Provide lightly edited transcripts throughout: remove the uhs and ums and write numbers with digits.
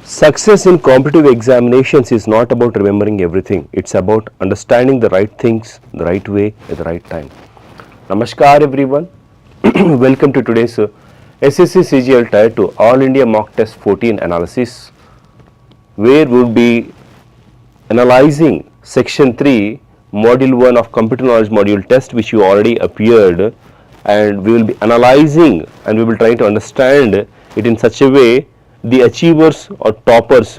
Success in competitive examinations is not about remembering everything. It's about understanding the right things the right way at the right time. Namaskar everyone. Welcome to today's SSC CGL Tier-II All India Mock Test 14 analysis, where we will be analyzing Section 3 Module 1 of Computer Knowledge Module Test, which you already appeared, and we will be analyzing and we will try to understand it in such a way the achievers or toppers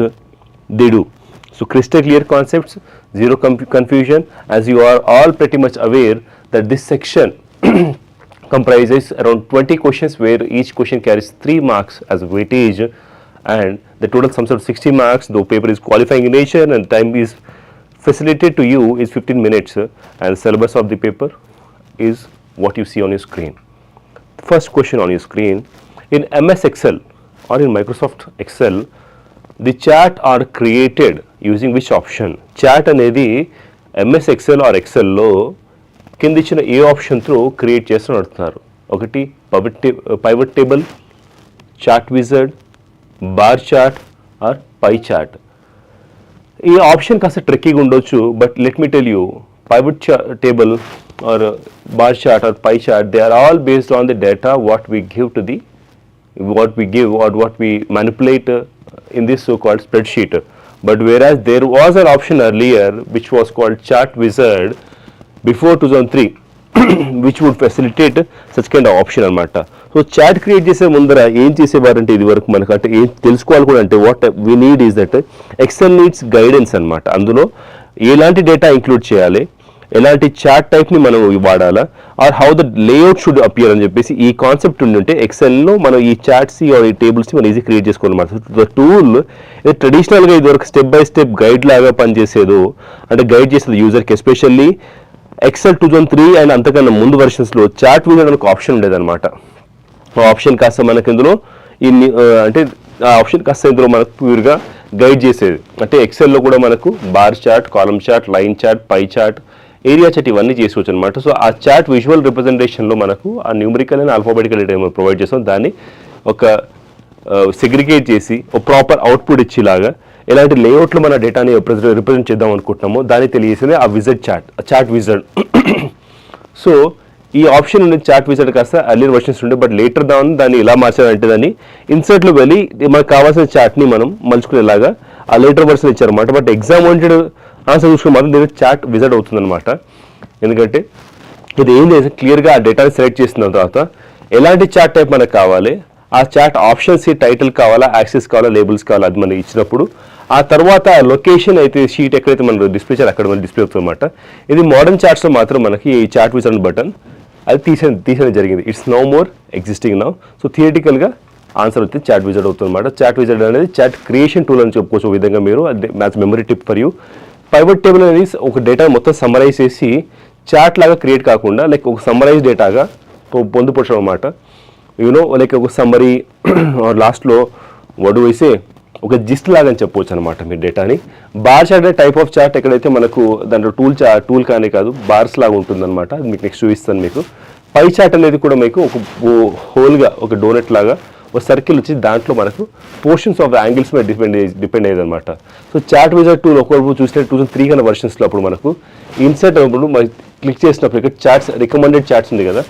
they do. So crystal clear concepts, zero confusion, as you are all pretty much aware that this section comprises around 20 questions where each question carries 3 marks as weightage, and the total sums of 60 marks. The paper is qualifying in nature and time is facilitated to you is 15 minutes, and the syllabus of the paper is what you see on your screen. First question on your screen: in MS Excel or in Microsoft Excel, the chart are created using which option? Chart అనేది MS Excel or Excel లో కింద ఇచ్చిన ఏ option through create చేస్తూ నడుతున్నారు. ఒకటి pivot table, chart wizard, bar chart or pie chart. ఈ option కాస్త ట్రిక్కీగా ఉండొచ్చు, but let me tell you, pivot table or bar chart or pie chart, they are all based on the data what we give or what we manipulate in this so-called spreadsheet. But whereas there was an option earlier which was called chart wizard before 2003 which would facilitate such kind of option అనమాట. So chart create చేసే ముందర ఏం చేసేవారంటే ఇది వరకు మనకు అంటే ఏం తెలుసుకోవాలి కూడా అంటే what we need is that Excel needs guidance అనమాట. అందులో ఎలాంటి డేటా ఇంక్లూడ్ చేయాలి, ఎలాంటి చార్ట్ టైప్ని మనం వాడాలా, or how the layout should appear అని చెప్పేసి ఈ కాన్సెప్ట్ ఉంటే ఎక్సెల్లో మనం ఈ చార్ట్స్ ఆర్ ఈ టేబుల్స్ని మనం ఈజీ క్రియేట్ చేసుకోవాలన్నమాట. ద టూల్ ఇది ట్రెడిషనల్గా ఇదివరకు స్టెప్ బై స్టెప్ గైడ్ లాగా పనిచేసేదో అంటే గైడ్ చేసేది యూజర్కి. ఎస్పెషల్లీ ఎక్సెల్ 2003 అండ్ అంతకన్నా ముందు వెర్షన్స్లో చార్ట్ విజర్డ్ ఒక ఆప్షన్ ఉండేదన్నమాట. ఆ ఆప్షన్ కాస్త మనకి ఇందులో అంటే ఆ ఆప్షన్ కాస్త ఇందులో మనకు ప్యూర్గా గైడ్ చేసేది. అంటే ఎక్సెల్లో కూడా మనకు bar chart, column chart, line chart, pie chart, area chart ఇవన్నీ చేసుకోవచ్చు అనమాట. సో ఆ చార్ట్ విజువల్ రిప్రజెంటేషన్లో మనకు ఆ numerical and alphabetical data provide చేస్తాం. దాన్ని ఒక సెగ్రిగేట్ చేసి ఒక ప్రాపర్ అవుట్పుట్ ఇచ్చేలాగా ఎలాంటి లేఅవుట్లో మన డేటాని రిప్రజెంట్ చేద్దాం అనుకుంటున్నామో దాన్ని తెలియజేసేది ఆ విజర్డ్ చార్ట్ విజర్డ్. సో ఈ ఆప్షన్ ఉండే చార్ట్ విజర్డ్ కాస్త అర్లియర్ వర్షన్స్ ఉండే, బట్ లేటర్ దాన్ని ఎలా మార్చాలంటే దాన్ని ఇన్సర్ట్లో వెళ్ళి మనకు కావాల్సిన చార్ట్ని మనం మలుచుకునేలాగా ఆ లేటర్ వర్షన్ ఇచ్చారన్నమాట. బట్ ఎగ్జామ్ ఓరియంటెడ్ ఆన్సర్ చూసుకుని మాత్రం దీనికి చార్ట్ విజర్డ్ అవుతుందన్నమాట. ఎందుకంటే ఇది ఏం లేదు, క్లియర్గా ఆ డేటాని సెలెక్ట్ చేసిన తర్వాత ఎలాంటి చార్ట్ టైప్ మనకు కావాలి, ఆ చార్ట్ ఆప్షన్స్ టైటిల్ కావాలా, యాక్సెస్ కావాలా, లేబుల్స్ కావాలా, అది మనకి ఇచ్చినప్పుడు ఆ తర్వాత లొకేషన్ అయితే షీట్ ఎక్కడైతే మనం డిస్ప్లే చేయాలి అక్కడ మనకి డిస్ప్లే అవుతుంది అనమాట. ఇది మోడర్న్ చార్ట్స్లో మాత్రం మనకి ఈ చార్ట్ విజర్డ్ బటన్ అది తీసేయడం జరిగింది. It's no more existing now. So థియరిటికల్గా ఆన్సర్ వచ్చి చార్ట్ విజర్డ్ అవుతుంది అనమాట. చార్ట్ విజర్డ్ అనేది చార్ట్ క్రియేషన్ టూల్ అని చెప్పుకోవచ్చు. ఒక విధంగా మీరు maths memory tip for you. Pivot table అనేది ఒక డేటా మొత్తం సమ్మరైజ్ చేసి చార్ట్ లాగా క్రియేట్ కాకుండా లైక్ ఒక సమ్మరైజ్ డేటాగా పొందుపరచడం అనమాట. యూనో లైక్ ఒక సమ్మరీ లాస్ట్లో వడు వేసే ఒక జిస్ట్ లాగా అని చెప్పవచ్చు అనమాట మీరు డేటాని. బార్ చార్ట్ అనే టైప్ ఆఫ్ చార్ట్ ఎక్కడైతే మనకు దాంట్లో టూల్ కానీ కాదు బార్స్ లాగా ఉంటుందన్నమాట. అది మీకు నెక్స్ట్ చూపిస్తాను మీకు. పై చార్ట్ అనేది కూడా మీకు ఒక హోల్గా ఒక డోనెట్ లాగా ఒక సర్కిల్ వచ్చి దాంట్లో మనకు పోర్షన్స్ ఆఫ్ యాంగిల్స్ మీద డిపెండ్ అయ్యేది అనమాట. సో చార్ట్ విజర్డ్ టూల్ ఒకవైపు చూస్తే 2003 కన్నా వర్షన్స్లో అప్పుడు మనకు ఇన్సర్ట్ అయినప్పుడు మనం క్లిక్ చేసినప్పుడు ఇక్కడ చార్ట్స్ రికమెండెడ్ చార్ట్స్ ఉంది కదా,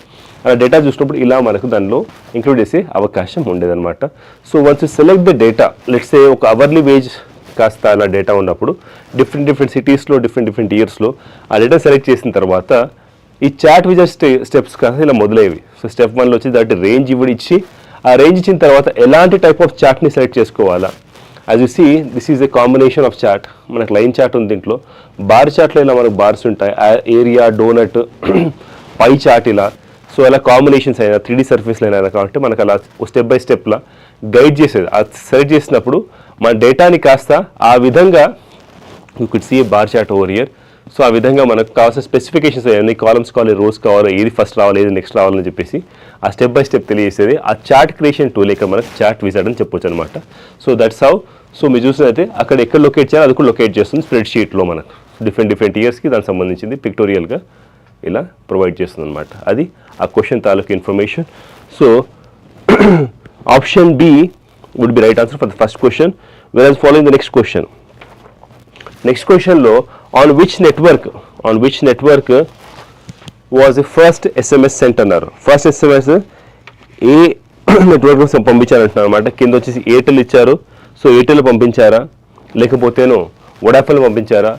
ఆ డేటా చూసినప్పుడు ఇలా మనకు దానిలో ఇంక్లూడ్ చేసే అవకాశం ఉండేదన్నమాట. So once you select the data, let's say ఒక అవర్లీ వేజ్ కాస్త అలా డేటా ఉన్నప్పుడు డిఫరెంట్ సిటీస్లో డిఫరెంట్ ఇయర్స్లో ఆ డేటా సెలెక్ట్ చేసిన తర్వాత ఈ చార్ట్ విజర్డ్ స్టెప్స్ కాస్త ఇలా మొదలయ్యేవి. సో స్టెప్ 1లో వచ్చి దాటి రేంజ్ ఇచ్చి ఆ రేంజ్ ఇచ్చిన తర్వాత ఎలాంటి టైప్ ఆఫ్ చార్ట్ని సెలెక్ట్ చేసుకోవాలా. As you see this is a combination of chart. మనకు లైన్ చార్ట్ ఉంది, దీంట్లో బార్ చార్ట్లో ఇలా మనకు బార్స్ ఉంటాయి, ఏరియా, డోనట్, పై చార్ట్ ఇలా. సో అలా కాంబినేషన్స్ అయినా 3D సర్ఫేస్లు అయినా కాబట్టి మనకు అలా స్టెప్ బై స్టెప్లా గైడ్ చేసేది. అది సెలెక్ట్ చేసినప్పుడు మన డేటాని కాస్త ఆ విధంగా you could see a bar chart over year. So ఆ విధంగా మనకు కావాల్సిన స్పెసిఫికేషన్స్ ఎన్ని కాలమ్స్ కావాలి, రోస్ కావాలి, ఏది ఫస్ట్ రావాలి, ఏది నెక్స్ట్ రావాలని చెప్పేసి ఆ స్టెప్ బై స్టెప్ తెలియజేసేది ఆ చార్ట్ క్రియేషన్ టూల్. ఇక్కడ మనకు చార్ట్ విజర్డ్ అని చెప్పొచ్చు అనమాట. So that's how. సో మీరు చూసినైతే అక్కడ ఎక్కడ లొకేట్ చేయాలి అది కూడా లొకేట్ చేస్తుంది స్ప్రెడ్షీట్లో మనకు డిఫరెంట్ ఇయర్స్కి దానికి సంబంధించింది పిక్టోరియల్గా ఇలా ప్రొవైడ్ చేస్తుంది అనమాట. అది ఆ క్వశ్చన్ తాలూకు information. So option B would be right answer for the first question. whereas following the next question. Next question లో on which network was the first SMS sent అన్నారు. ఫస్ట్ SMS ఏ network పంపించారంటున్నారు అనమాట. కింద వచ్చేసి Airtel ఇచ్చారు. So Airtel పంపించారా, లేకపోతేనో Vodafone పంపించారా,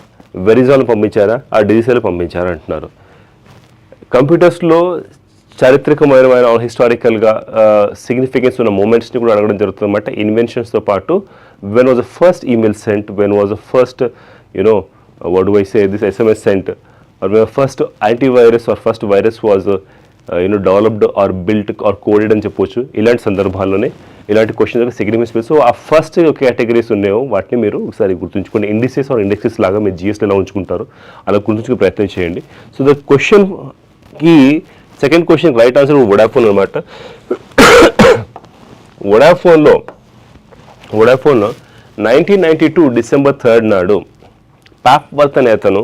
Verizon పంపించారా, ఆ డిజిసెల్ పంపించారా అంటున్నారు. కంప్యూటర్స్లో చారిత్రకమైన హిస్టారికల్గా సిగ్నిఫికెన్స్ ఉన్న మూమెంట్స్ని కూడా అడగడం జరుగుతుంది అన్నమాట. ఇన్వెన్షన్స్తో పాటు when was the first email sent, when was the first what do I say, this SMS sent, or when first antivirus or first virus was developed or built or coded అని చెప్పొచ్చు. ఇలాంటి సందర్భాల్లోనే ఇలాంటి క్వశ్చన్స్ సిగ్నిఫికెన్స్. సో ఆ first categories ఉన్నాయో వాటిని మీరు ఒకసారి గుర్తుంచుకోండి. ఇండిసెస్ ఆర్ ఇండెక్సెస్ లాగా మీరు జిఎస్లో ఎలా ఉంచుకుంటారు అలా గుర్తుంచుకునే ప్రయత్నం చేయండి. సో ద క్వశ్చన్కి second question right answer Vodafone అనమాట. వోడాఫోన్లో 1992 December 3rd నాడు పాప్వర్త్ అనే అతను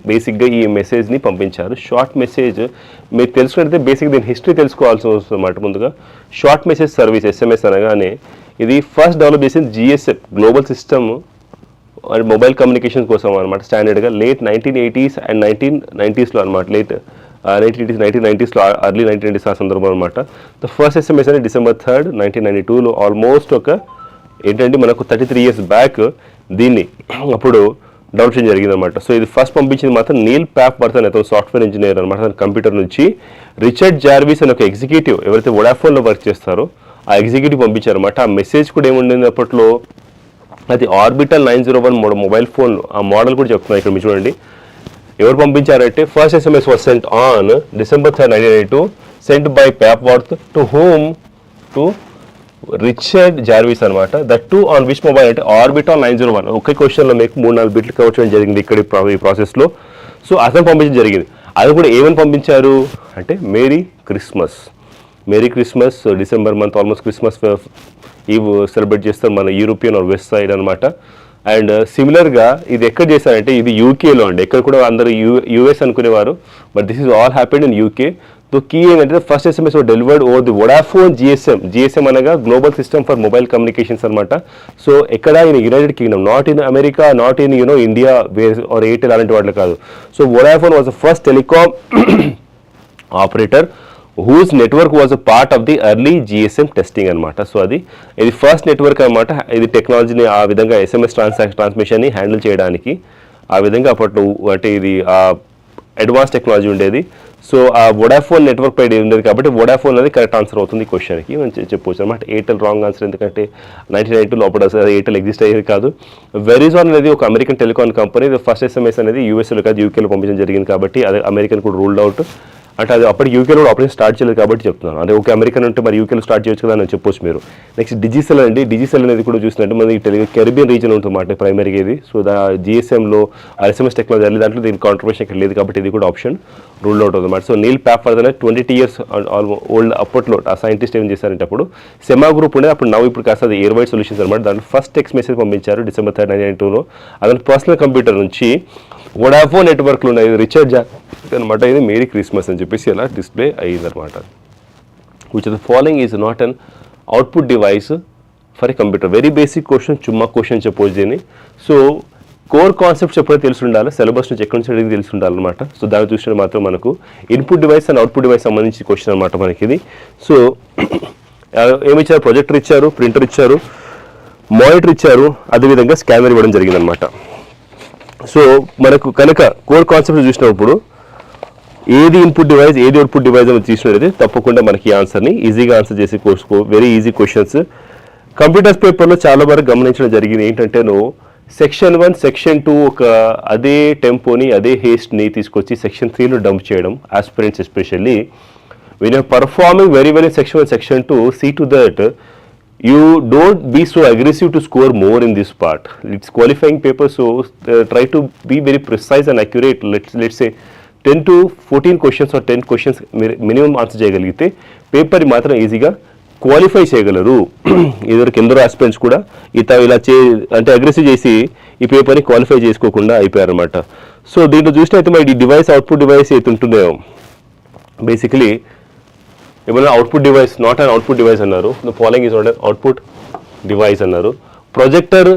బేసిక్గా ఈ మెసేజ్ని పంపించారు. షార్ట్ మెసేజ్ మీరు తెలుసుకుంటే బేసిక్ దీని హిస్టరీ తెలుసుకోవాల్సి వస్తుంది అన్నమాట. ముందుగా షార్ట్ మెసేజ్ సర్వీస్ ఎస్ఎంఎస్ అనగానే ఇది ఫస్ట్ డెవలప్ చేసింది GSM global system mobile communication కోసం అనమాట. స్టాండర్డ్గా లేట్ 1980s అండ్ 1990sలో అనమాట. లేట్ 1990sలో అర్లీ 1990s ఆ సందర్భం అనమాట. ద ఫస్ట్ ఎస్ఎంఎస్ అనేది December 3rd 1992లో ఆల్మోస్ట్ ఒక ఏంటంటే మనకు 33 years బ్యాక్ దీన్ని అప్పుడు డెవలప్ చేయడం జరిగింది అనమాట. సో ఇది ఫస్ట్ పంపించింది మాత్రం నీల్ పాప్వర్త్ అనే అతను సాఫ్ట్వేర్ ఇంజనీర్ అనమాట. తన కంప్యూటర్ నుంచి రిచర్డ్ జార్విస్ అనే ఒక ఎగ్జిక్యూటివ్ ఎవరైతే వోడాఫోన్లో వర్క్ చేస్తారో ఆ ఎగ్జిక్యూటివ్ పంపించారు అనమాట. ఆ మెసేజ్ కూడా ఏముండింది అప్పట్లో, అది ఆర్బిటల్ 901 మొబైల్ ఫోన్ ఆ మోడల్ కూడా చెప్తున్నారు ఇక్కడ మీరు చూడండి. ఎవరు పంపించారంటే first SMS was sent on December 3rd 1992 sent by Papworth to whom, to Richard Jarvis అనమాట. That to on which mobile అంటే ఆర్బిటాల్ 901. ఒకే క్వశ్చన్లో మీకు 3-4 బిట్లు కవర్ చేయడం జరిగింది ఇక్కడ ఈ ప్రాసెస్లో. సో అతను పంపించడం జరిగింది. అది కూడా ఏమని పంపించారు అంటే merry Christmas December month almost Christmas eve celebrate చేస్తారు మన యూరోపియన్ ఆర్ వెస్ట్ సైడ్ అనమాట. అండ్ సిమిలర్గా ఇది ఎక్కడ చేశారంటే ఇది యూకేలో అండి. ఎక్కడ కూడా అందరూ యూఎస్ అనుకునేవారు, but this is all happened in UK. So key ఏంటంటే first SMS delivered over the Vodafone GSM అనగా global system for mobile communications అనమాట. సో ఎక్కడ in United Kingdom, not in America, not in India or Airtel అలాంటి వాటిలో కాదు. So Vodafone was the first telecom operator whose network was a part of the early GSM testing అనమాట. So ఇది first network అనమాట. ఇది టెక్నాలజీని ఆ విధంగా ఎస్ఎంఎస్ ట్రాన్స్మిషన్ని హ్యాండిల్ చేయడానికి ఆ విధంగా అప్పట్లో అంటే ఇది అడ్వాన్స్ టెక్నాలజీ ఉండేది. సో ఆ వోడాఫోన్ నెట్వర్క్ పై ఉండేది కాబట్టి వోడాఫోన్ అనేది కరెక్ట్ ఆన్సర్ అవుతుంది క్వశ్చన్కి మనం చెప్పవచ్చు అనమాట. ఎయిర్టెల్ రాంగ్ ఆన్సర్, ఎందుకంటే 1992 లోపల ఎయిర్టెల్ ఎగ్జిస్ట్ అయ్యేది కాదు. వెరిజాన్ అనేది ఒక American telecom company. First SMS అనేది యూఎస్లో కాదు యూకేలో పంపించడం జరిగింది కాబట్టి అది అమెరికన్ కూడా రూల్డ్ అవుట్. అంటే అది అప్పటి యూకేలో కూడా ఆపరేషన్ స్టార్ట్ చేయలేదు కాబట్టి చెప్తున్నాను. అంటే ఓకే అమెరికన్ ఉంటే మరి యూకేలో స్టార్ట్ చేయొచ్చు కదా అని చెప్పొచ్చు మీరు. నెక్స్ట్ డిజిసెల్ అండి. డిజిసెల్ అనేది కూడా చూసినట్టు మనకి కెరిబియన్ రీజన్ ఉంటుందన్నమాట ప్రైమరీగా ఇది. సో జిఎస్ఎంలో ఎస్ఎంఎస్ టెక్నాలజీ దాంట్లో దీనికి కాంట్రిబ్యూషన్ ఇక్కడ లేదు కాబట్టి ఇది కూడా ఆప్షన్ రూల్ అవుట్ అవుతుంది అన్నమాట. సో నీల్ పాప్వర్త్ అనేది 20 years ఓల్డ్ అప్పట్లో ఆ సైంటిస్ట్ ఏం చేశారంటే అప్పుడు సెమా గ్రూప్ ఉండేది. అప్పుడు ఇప్పుడు కాస్త అది ఎయిర్ వైడ్ సొల్యూషన్స్ అనమాట. దాంట్లో ఫస్ట్ టెక్స్ట్ మెసేజ్ పంపించారు December 3rd 1992లో. అతని పర్సనల్ కంప్యూటర్ నుంచి వోడాఫోన్ నెట్వర్క్లో ఉన్నాయి రిచర్డ్ అనమాట. ఇది మేరీ క్రిస్మస్ అని చెప్పేసి అలా డిస్ప్లే అయ్యిందనమాట. Which the following is not an output device for a computer. Very basic question, చుమ్మా క్వశ్చన్ చెప్పొచ్చు దీన్ని. సో కోర్ కాన్సెప్ట్స్ ఎప్పుడైతే తెలిసి ఉండాలి, సిలబస్ నుంచి ఎక్కడి నుంచి అడిగి తెలిసి ఉండాలన్నమాట. సో దాన్ని చూసిన మాత్రం మనకు input device and output device సంబంధించి క్వశ్చన్ అనమాట మనకి ఇది. సో ఏమి ఇచ్చారు, ప్రొజెక్టర్ ఇచ్చారు, ప్రింటర్ ఇచ్చారు, మానిటర్ ఇచ్చారు, అదేవిధంగా స్కానర్ ఇవ్వడం జరిగిందనమాట. సో మనకు కనుక కోర్ కాన్సెప్ట్ చూసినప్పుడు ఏది ఇన్పుట్ డివైస్ ఏది అవుట్పుట్ డివైస్ అని తీసుకున్నట్లయితే తప్పకుండా మనకి ఈ ఆన్సర్ని ఈజీగా ఆన్సర్ చేసే వెరీ ఈజీ క్వశ్చన్స్ కంప్యూటర్స్ పేపర్లో చాలా వరకు గమనించడం జరిగింది. ఏంటంటే సెక్షన్ 1 సెక్షన్ 2 ఒక అదే టెంపోని అదే హేస్ట్ని తీసుకొచ్చి సెక్షన్ 3లో డంప్ చేయడం. Aspirants especially when you're performing very well in section 1 section 2, see to that you don't be so aggressive to score more in this part. It's qualifying paper, so try to be very precise and accurate. Let's say 10 to 14 questions or 10 questions minimum answer చేయగలిగితే paper మాత్రం ఈజీగా qualify చేయగలరు. ఇద్దరికి ఎందరో aspirants కూడా ఇలా అంటే aggressive చేసి ఈ పేపర్ని క్వాలిఫై చేసుకోకుండా అయిపోయారనమాట. సో దీంట్లో చూసినైతే మరి ఈ డివైస్ అవుట్పుట్ డివైస్ అయితే ఉంటుందో బేసికలీ ఏమైనా output device not an output device అన్నారు. The following is not an output device అన్నారు. Projector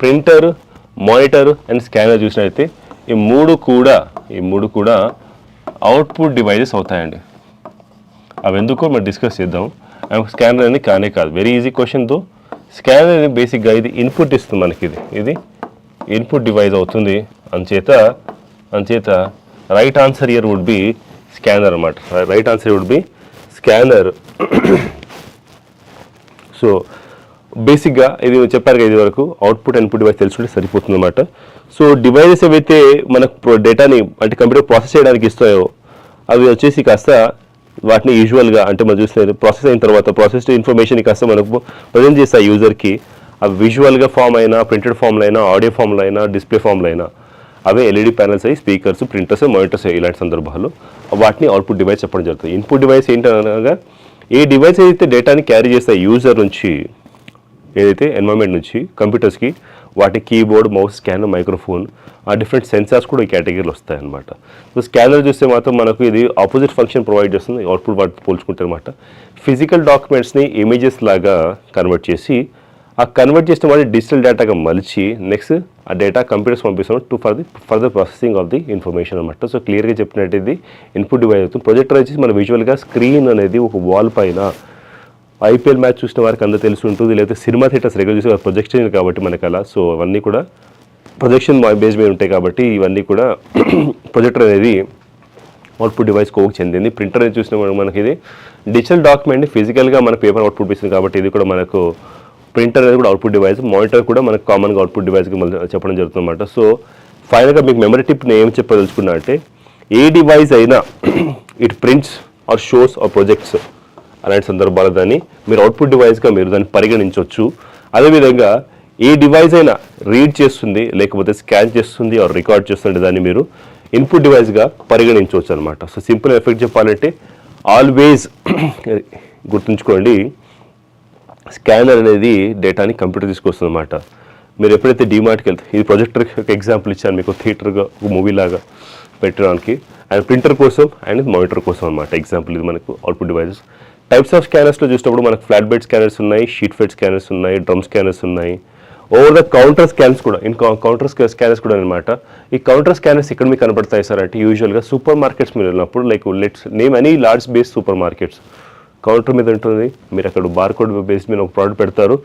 printer, monitor and scanner చూసినట్లయితే ఈ మూడు కూడా అవుట్పుట్ డివైజెస్ అవుతాయండి. అవి ఎందుకో మనం డిస్కస్ చేద్దాం. స్కానర్ అనేది కానే కాదు, వెరీ ఈజీ క్వశ్చన్తో. స్కానర్ అనేది బేసిక్గా ఇది ఇన్పుట్ ఇస్తుంది మనకి, ఇది ఇన్పుట్ డివైస్ అవుతుంది. అంచేత right answer here would be scanner అనమాట. Right answer would be scanner. So బేసిక్గా ఇది చెప్పారు కదా, ఇది వరకు అవుట్పుట్ ఇన్పుట్ డివైస్ తెలుసుకుంటే సరిపోతుంది అనమాట. సో డివైజెస్ ఏవైతే మనకు డేటాని అంటే కంప్యూటర్ ప్రాసెస్ చేయడానికి ఇస్తాయో అవి వచ్చేసి కాస్త వాటిని యూజువల్గా అంటే మనం చూసిన ప్రాసెస్ అయిన తర్వాత ప్రాసెస్డ్ ఇన్ఫర్మేషన్ కాస్త మనకు ప్రజెంట్ చేస్తాయి యూజర్కి. అవి విజువల్గా ఫామ్ అయినా, ప్రింటెడ్ ఫామ్లో అయినా, ఆడియో ఫామ్లో అయినా, డిస్ప్లే ఫామ్లో అయినా, అవే ఎల్ఈడి ప్యానల్స్ అయ్యి స్పీకర్స్, ప్రింటర్స్, మానిటర్స్ ఇలాంటి సందర్భాల్లో వాటిని అవుట్పుట్ డివైస్ చెప్పడం జరుగుతుంది. ఇన్పుట్ డివైస్ ఏంటనగా ఏ డివైస్ అయితే డేటాని క్యారీ చేస్తాయి యూజర్ నుంచి, ఏదైతే ఎన్వైరన్మెంట్ నుంచి కంప్యూటర్స్కి, వాటి కీబోర్డ్, మౌస్, స్కానర్, మైక్రోఫోన్, ఆ డిఫరెంట్ సెన్సార్స్ కూడా ఈ కేటగిరీలో వస్తాయన్నమాట. సో స్కానర్ చూస్తే మాత్రం మనకు ఇది ఆపోజిట్ ఫంక్షన్ ప్రొవైడ్ చేస్తుంది అవుట్పుట్ వాటితో పోల్చుకుంటే అనమాట. ఫిజికల్ డాక్యుమెంట్స్ని ఇమేజెస్ లాగా కన్వర్ట్ చేసి, ఆ కన్వర్ట్ చేసిన వాటి డిజిటల్ డేటాగా మలిచి నెక్స్ట్ ఆ డేటా కంప్యూటర్స్ పంపిస్తాం to further processing of the information అనమాట. సో క్లియర్గా చెప్పినట్టు ఇది ఇన్పుట్ డివైస్ అవుతుంది. ప్రొజెక్టర్ వచ్చేసి మన విజువల్గా స్క్రీన్ అనేది ఒక వాల్ పైన ఐపీఎల్ మ్యాచ్ చూసిన వారికి అందరూ తెలిసి ఉంటుంది, లేకపోతే సినిమా థియేటర్స్ రెగ్యులర్ చూసి ప్రొజెక్షన్ కాబట్టి మనకు అలా. సో అవన్నీ కూడా ప్రొజెక్షన్ బేస్ మీద ఉంటాయి కాబట్టి ఇవన్నీ కూడా ప్రొజెక్టర్ అనేది అవుట్పుట్ డివైస్ కోకి చెందింది. ప్రింటర్ అనేది చూసిన మనకి ఇది డిజిటల్ డాక్యుమెంట్ని ఫిజికల్గా మన పేపర్ అవుట్పుట్ ఇస్తుంది కాబట్టి ఇది కూడా మనకు ప్రింటర్ అనేది కూడా అవుట్పుట్ డివైస్. మానిటర్ కూడా మనకు కామన్గా అవుట్పుట్ డివైస్కి చెప్పడం జరుగుతుంది అనమాట. సో ఫైనల్గా మీకు మెమరీ టిప్ నేను ఏం చెప్పదలుచుకున్నా అంటే, ఏ డివైస్ అయినా it prints or shows or projects అలాంటి సందర్భాలు దాన్ని మీరు అవుట్పుట్ డివైస్గా మీరు దాన్ని పరిగణించవచ్చు. అదేవిధంగా ఏ డివైస్ అయినా రీడ్ చేస్తుంది, లేకపోతే స్కాన్ చేస్తుంది ఆర్ రికార్డ్ చేస్తుంది, దాన్ని మీరు ఇన్పుట్ డివైస్గా పరిగణించవచ్చు అనమాట. సో సింపుల్ ఎఫెక్ట్ చెప్పాలంటే ఆల్వేస్ గుర్తుంచుకోండి, స్కానర్ అనేది డేటాని కంప్యూటర్ తీసుకొస్తుంది అనమాట. మీరు ఎప్పుడైతే డీమార్ట్కి వెళ్తే, ఇది ప్రొజెక్టర్ ఎగ్జాంపుల్ ఇచ్చాను మీకు, థియేటర్గా ఒక మూవీ లాగా పెట్టడానికి, అండ్ ప్రింటర్ కోసం అండ్ మానిటర్ కోసం అనమాట. ఎగ్జాంపుల్ ఇది మనకు అవుట్పుట్ డివైజెస్. టైప్స్ ఆఫ్ స్కానర్స్లో చూసినప్పుడు మనకు ఫ్లాట్ బెడ్ స్కానర్స్ ఉన్నాయి, షీట్ ఫెడ్ స్కానర్స్ ఉన్నాయి, డ్రమ్ స్కానర్స్ ఉన్నాయి, ఓవర్ ద కౌంటర్ స్కానర్స్ కూడా, కౌంటర్ స్కానర్స్ కూడా అనమాట. ఈ కౌంటర్ స్కానర్స్ ఇక్కడ మీకు కనబడతాయి సార్ అంటే, యూజువల్గా సూపర్ మార్కెట్స్ మీరు వెళ్ళినప్పుడు, like let's name any large base super markets, counter మీద ఉంటుంది, మీరు అక్కడ బార్కోడ్ బేస్ మీద ఒక ప్రోడక్ట్ పెడతారు,